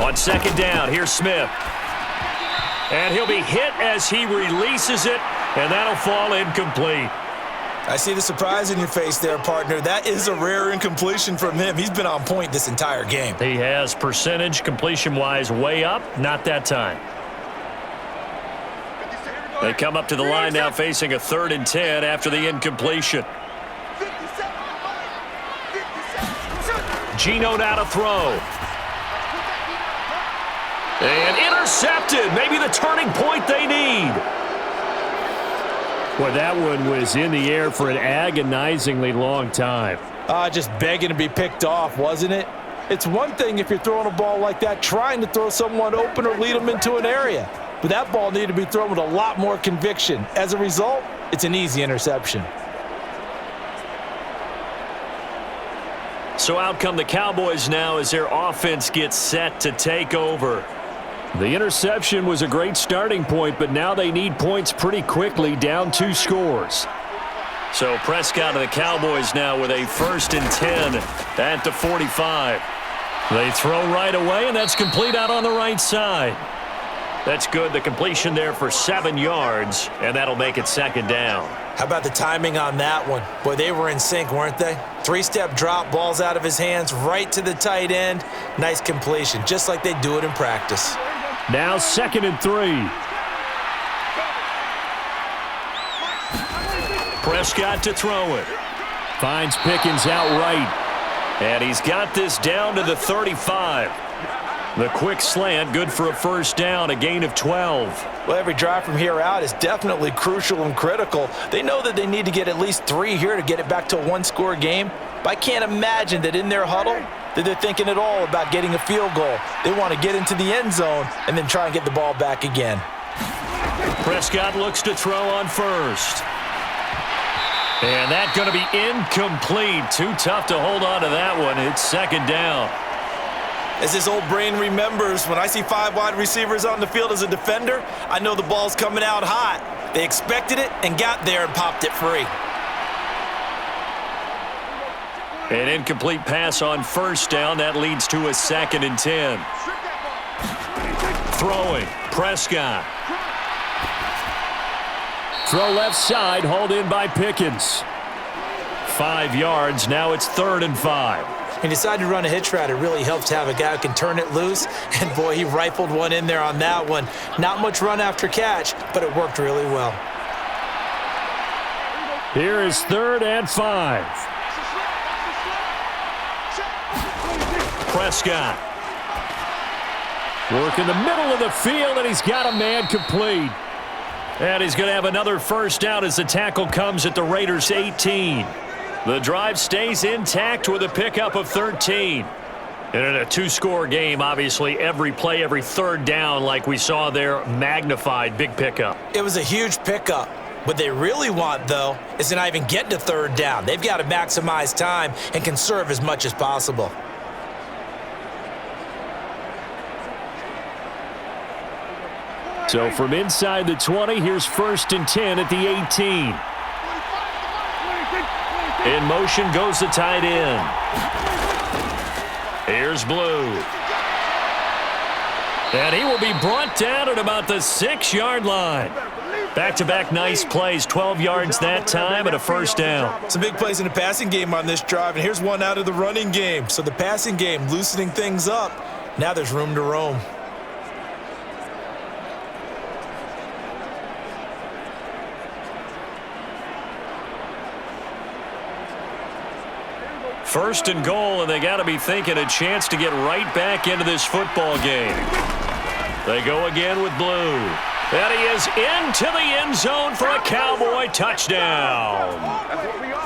On 2nd down, here's Smith. And he'll be hit as he releases it, and that'll fall incomplete. I see the surprise in your face there, partner. That is a rare incompletion from him. He's been on point this entire game. He has percentage completion-wise way up, not that time. They come up to the line now facing a 3rd and 10 after the incompletion. Geno now to throw. And intercepted. Maybe the turning point they need. Well, that one was in the air for an agonizingly long time. Just begging to be picked off, wasn't it? It's one thing if you're throwing a ball like that, trying to throw someone open or lead them into an area. But that ball needed to be thrown with a lot more conviction. As a result, it's an easy interception. So out come the Cowboys now as their offense gets set to take over. The interception was a great starting point, but now they need points pretty quickly, down 2 scores. So Prescott and the Cowboys now with a 1st and 10 at the 45. They throw right away, and that's complete out on the right side. That's good. The completion there for 7 yards, and that'll make it 2nd down. How about the timing on that one? Boy, they were in sync, weren't they? 3-step drop, balls out of his hands, right to the tight end. Nice completion, just like they do it in practice. Now 2nd and 3. Prescott to throw it. Finds Pickens outright. And he's got this down to the 35. The quick slant, good for a first down, a gain of 12. Well, every drive from here out is definitely crucial and critical. They know that they need to get at least 3 here to get it back to a one-score game. But I can't imagine that in their huddle that they're thinking at all about getting a field goal. They want to get into the end zone and then try and get the ball back again. Prescott looks to throw on first. And that's going to be incomplete. Too tough to hold on to that one. It's 2nd down. As his old brain remembers, when I see 5 wide receivers on the field as a defender, I know the ball's coming out hot. They expected it and got there and popped it free. An incomplete pass on first down. That leads to a 2nd and 10. Throwing, Prescott. Throw left side, hauled in by Pickens. 5 yards, now it's 3rd and 5. He decided to run a hitch route. It really helps to have a guy who can turn it loose. And, boy, he rifled one in there on that one. Not much run after catch, but it worked really well. Here is 3rd and 5. Prescott. Work in the middle of the field, and he's got a man complete. And he's going to have another first down as the tackle comes at the Raiders' 18. The drive stays intact with a pickup of 13. And in a 2-score game, obviously, every play, every 3rd down, like we saw there, magnified, big pickup. It was a huge pickup. What they really want, though, is to not even get to 3rd down. They've got to maximize time and conserve as much as possible. So from inside the 20, here's 1st and 10 at the 18. In motion goes the tight end. Here's Blue. And he will be brought down at about the 6-yard line. Back-to-back nice plays, 12 yards that time and a first down. Some big plays in the passing game on this drive, and here's one out of the running game. So the passing game loosening things up. Now there's room to roam. First and goal, and they got to be thinking a chance to get right back into this football game. They go again with Blue. And he is into the end zone for a Cowboy touchdown.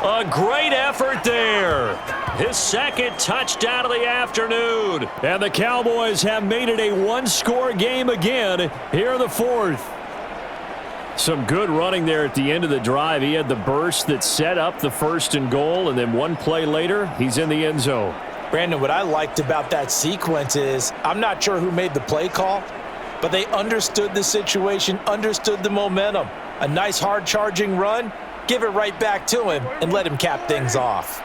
A great effort there. His 2nd touchdown of the afternoon. And the Cowboys have made it a 1-score game again here in the 4th. Some good running there at the end of the drive. He had the burst that set up the 1st and goal, and then one play later, he's in the end zone. Brandon, what I liked about that sequence is I'm not sure who made the play call, but they understood the situation, understood the momentum. A nice hard-charging run, give it right back to him, and let him cap things off.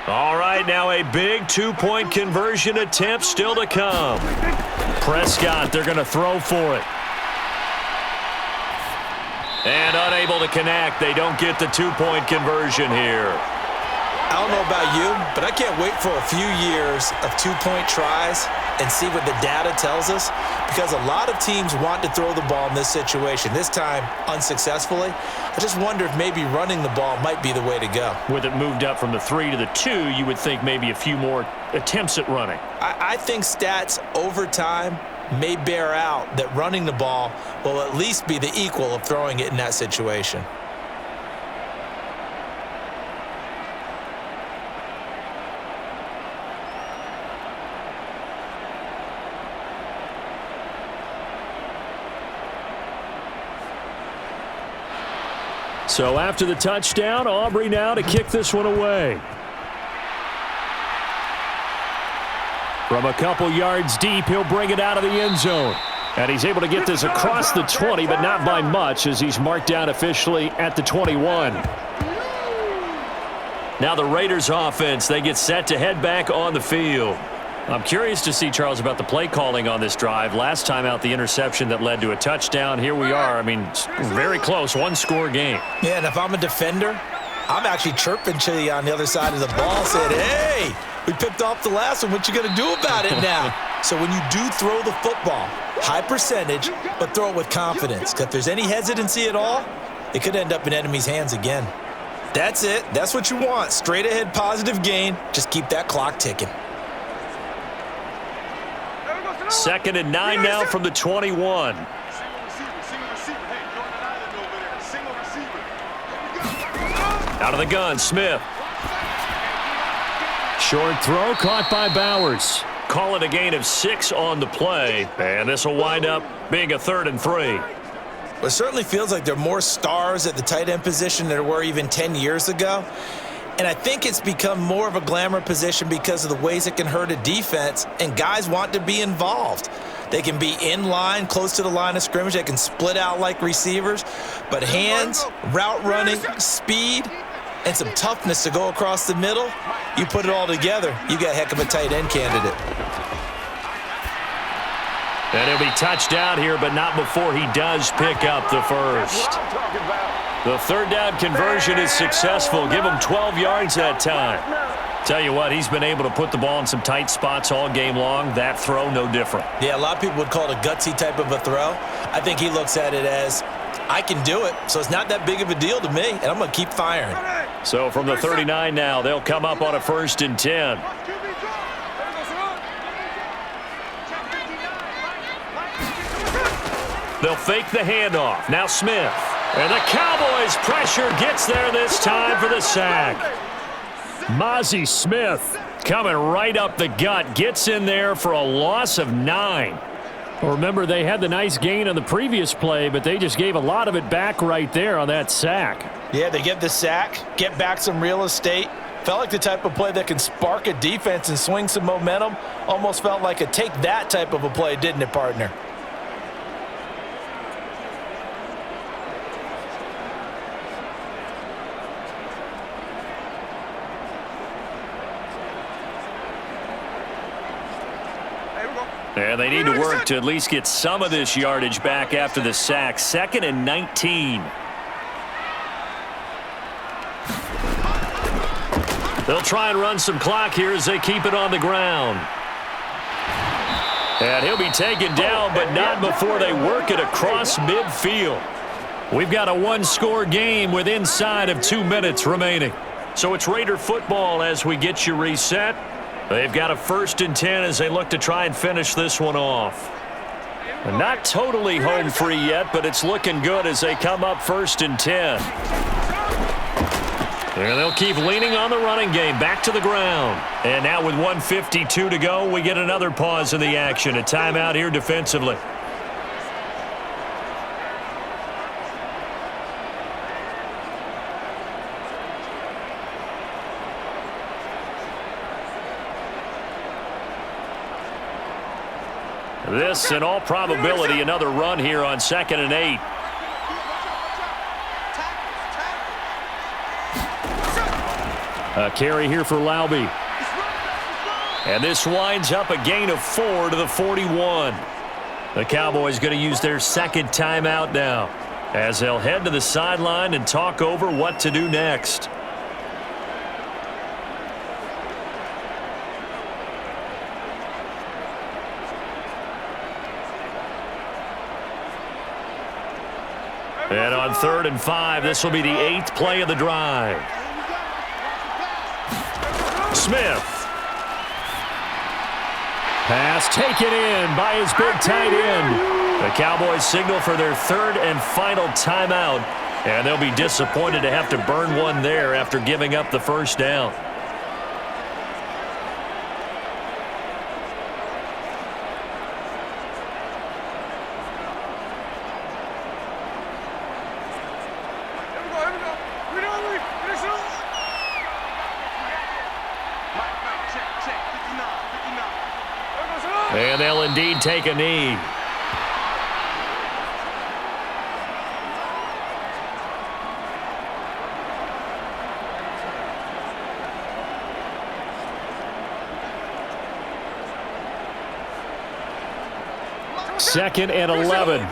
All right, now a big 2-point conversion attempt still to come. Prescott, they're going to throw for it. And unable to connect. They don't get the 2-point conversion here. I don't know about you, but I can't wait for a few years of 2-point tries and see what the data tells us, because a lot of teams want to throw the ball in this situation. This time, unsuccessfully. I just wonder if maybe running the ball might be the way to go. With it moved up from the 3 to the 2, you would think maybe a few more attempts at running. I think stats over time may bear out that running the ball will at least be the equal of throwing it in that situation. So after the touchdown, Aubrey now to kick this one away. From a couple yards deep, he'll bring it out of the end zone. And he's able to get this across the 20, but not by much, as he's marked down officially at the 21. Now the Raiders offense, they get set to head back on the field. I'm curious to see, Charles, about the play calling on this drive. Last time out, the interception that led to a touchdown. Here we are. I mean, very close, 1-score game. Yeah, and if I'm a defender, I'm actually chirping to you on the other side of the ball, saying, hey, we picked off the last one. What you going to do about it now? So when you do throw the football, high percentage, but throw it with confidence. 'Cause if there's any hesitancy at all, it could end up in enemy's hands again. That's it. That's what you want. Straight ahead positive gain. Just keep that clock ticking. 2nd and 9 now from the 21. Out of the gun, Smith. Short throw caught by Bowers. Call it a gain of 6 on the play, and this will wind up being a 3rd and 3. Well, it certainly feels like there are more stars at the tight end position than there were even 10 years ago. And I think it's become more of a glamour position because of the ways it can hurt a defense, and guys want to be involved. They can be in line, close to the line of scrimmage. They can split out like receivers. But hands, route running, speed, and some toughness to go across the middle, you put it all together, you got a heck of a tight end candidate. And he'll be touched out here, but not before he does pick up the first. The 3rd down conversion is successful. Give him 12 yards that time. Tell you what, he's been able to put the ball in some tight spots all game long. That throw, no different. Yeah, a lot of people would call it a gutsy type of a throw. I think he looks at it as, I can do it, so it's not that big of a deal to me, and I'm going to keep firing. So from the 39 now, they'll come up on a 1st and 10. They'll fake the handoff. Now Smith. And the Cowboys pressure gets there this time for the sack. Mozzie Smith Coming right up the gut. Gets in there for a loss of 9. Well, remember, they had the nice gain on the previous play, but they just gave a lot of it back right there on that sack. Yeah, they get the sack, get back some real estate. Felt like the type of play that can spark a defense and swing some momentum. Almost felt like a take that type of a play, didn't it, partner? And they need to work to at least get some of this yardage back after the sack. 2nd and 19. They'll try and run some clock here as they keep it on the ground. And he'll be taken down, but not before they work it across midfield. We've got a one-score game with inside of 2 minutes remaining. So it's Raider football as we get you reset. They've got a 1st and 10 as they look to try and finish this one off. And not totally home free yet, but it's looking good as they come up 1st and 10. And they'll keep leaning on the running game, back to the ground. And now with 1:52 to go, we get another pause in the action. A timeout here defensively. This, in all probability, another run here on 2nd and 8. A carry here for Laube. And this winds up a gain of 4 to the 41. The Cowboys going to use their 2nd timeout now as they'll head to the sideline and talk over what to do next. And on 3rd and 5, this will be the 8th play of the drive. Smith. Pass taken in by his big tight end. The Cowboys signal for their 3rd and final timeout. And they'll be disappointed to have to burn one there after giving up the 1st down. And they'll indeed take a knee. Second and 11.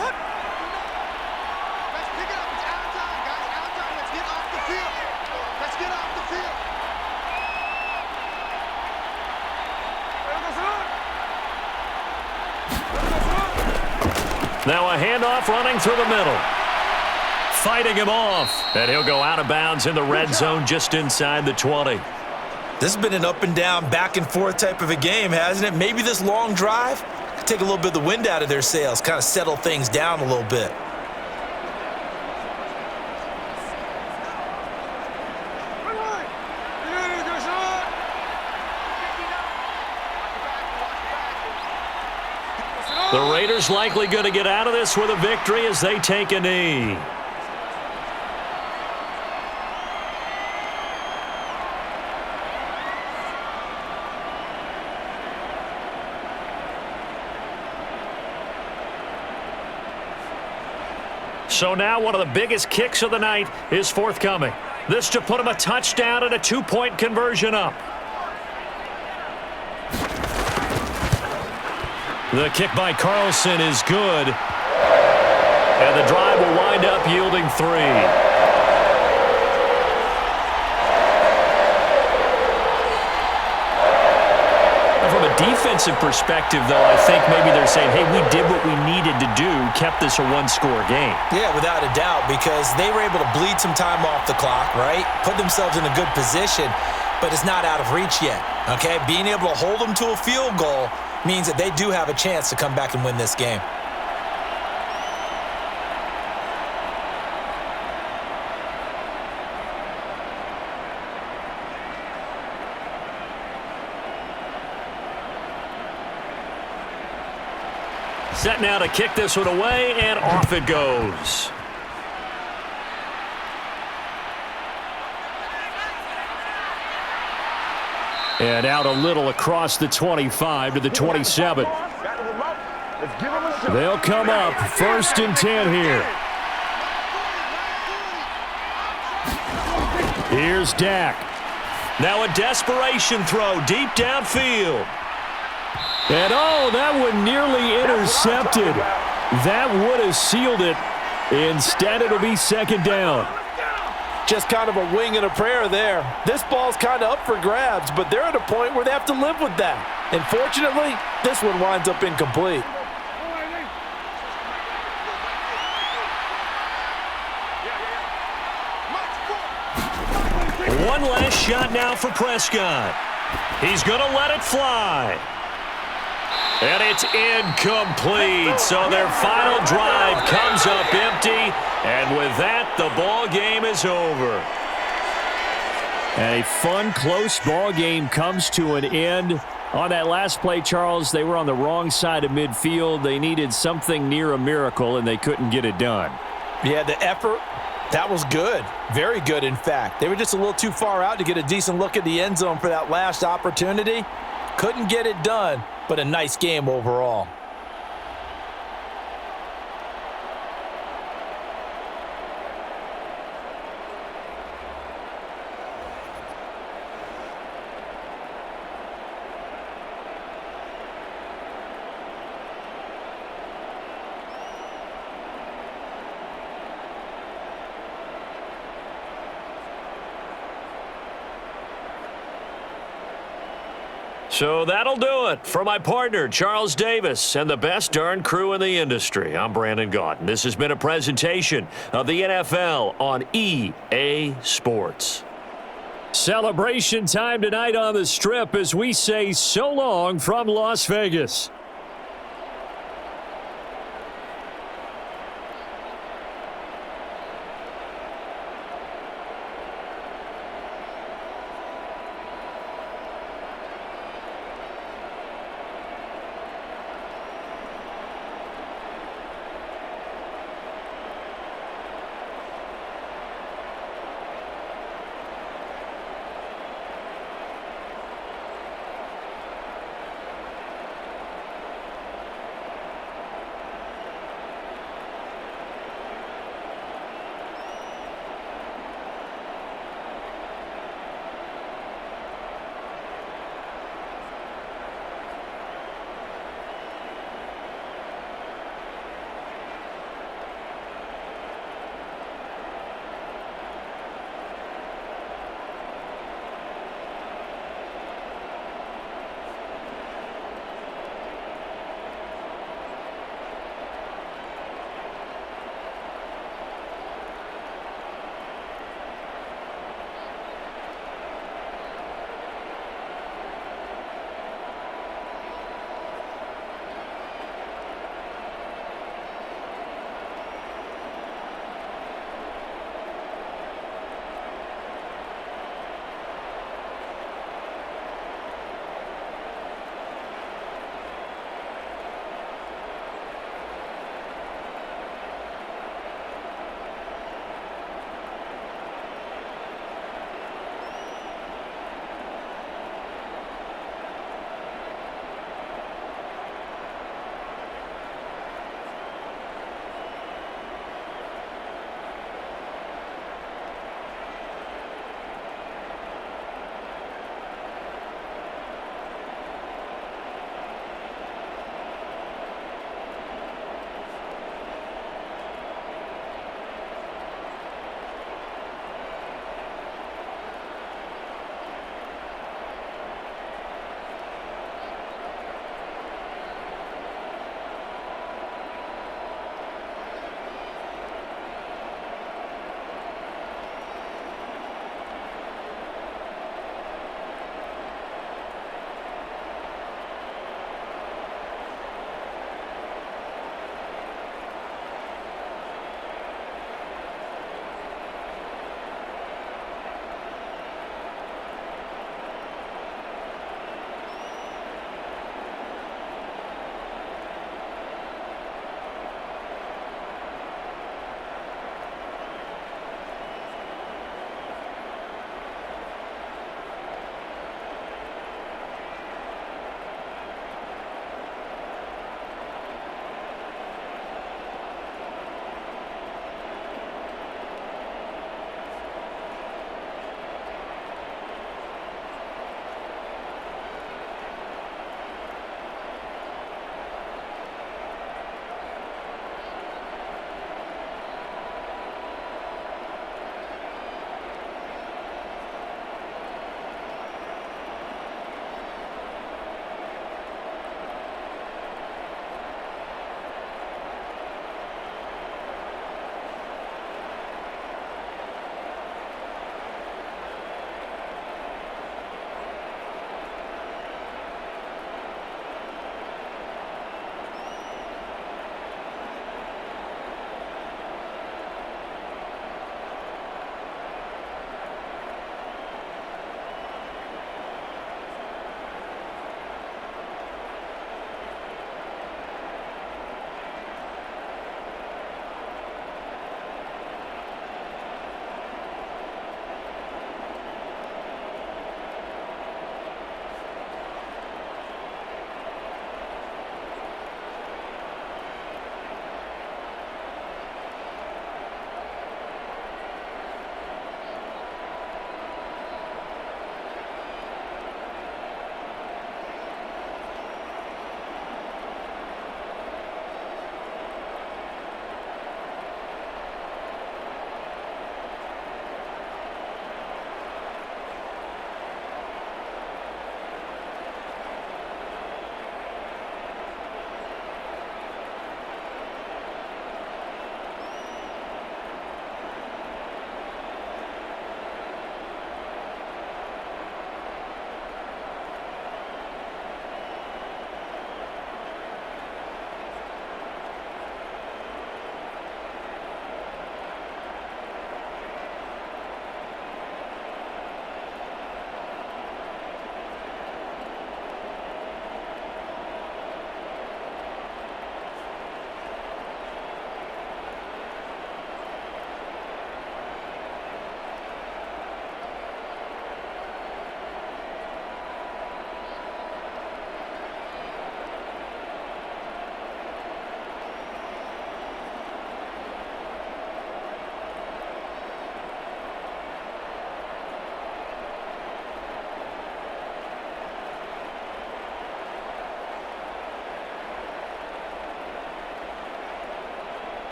Now a handoff running through the middle. Fighting him off. And he'll go out of bounds in the red zone just inside the 20. This has been an up and down, back and forth type of a game, hasn't it? Maybe this long drive could take a little bit of the wind out of their sails, kind of settle things down a little bit. The Raiders likely going to get out of this with a victory as they take a knee. So now one of the biggest kicks of the night is forthcoming. This to put him a touchdown and a 2-point conversion up. The kick by Carlson is good. And the drive will wind up yielding 3. From a defensive perspective, though, I think maybe they're saying, hey, we did what we needed to do, kept this a one-score game. Yeah, without a doubt, because they were able to bleed some time off the clock, right? Put themselves in a good position, but it's not out of reach yet, okay? Being able to hold them to a field goal means that they do have a chance to come back and win this game. Set now to kick this one away, and off it goes. And out a little across the 25 to the 27. They'll come up 1st and 10 here. Here's Dak. Now a desperation throw deep downfield. And that one nearly intercepted. That would have sealed it. Instead, it'll be 2nd down. Just kind of a wing and a prayer there. This ball's kind of up for grabs, but they're at a point where they have to live with that. And fortunately, this one winds up incomplete. One last shot now for Prescott. He's going to let it fly. And it's incomplete. So their final drive comes up empty. And with that, the ball game is over. And a fun, close ball game comes to an end. On that last play, Charles, they were on the wrong side of midfield. They needed something near a miracle, and they couldn't get it done. Yeah, the effort, that was good. Very good, in fact. They were just a little too far out to get a decent look at the end zone for that last opportunity. Couldn't get it done, but a nice game overall. So that'll do it. For my partner, Charles Davis, and the best darn crew in the industry, I'm Brandon Gaudin. This has been a presentation of the NFL on EA Sports. Celebration time tonight on the Strip as we say so long from Las Vegas.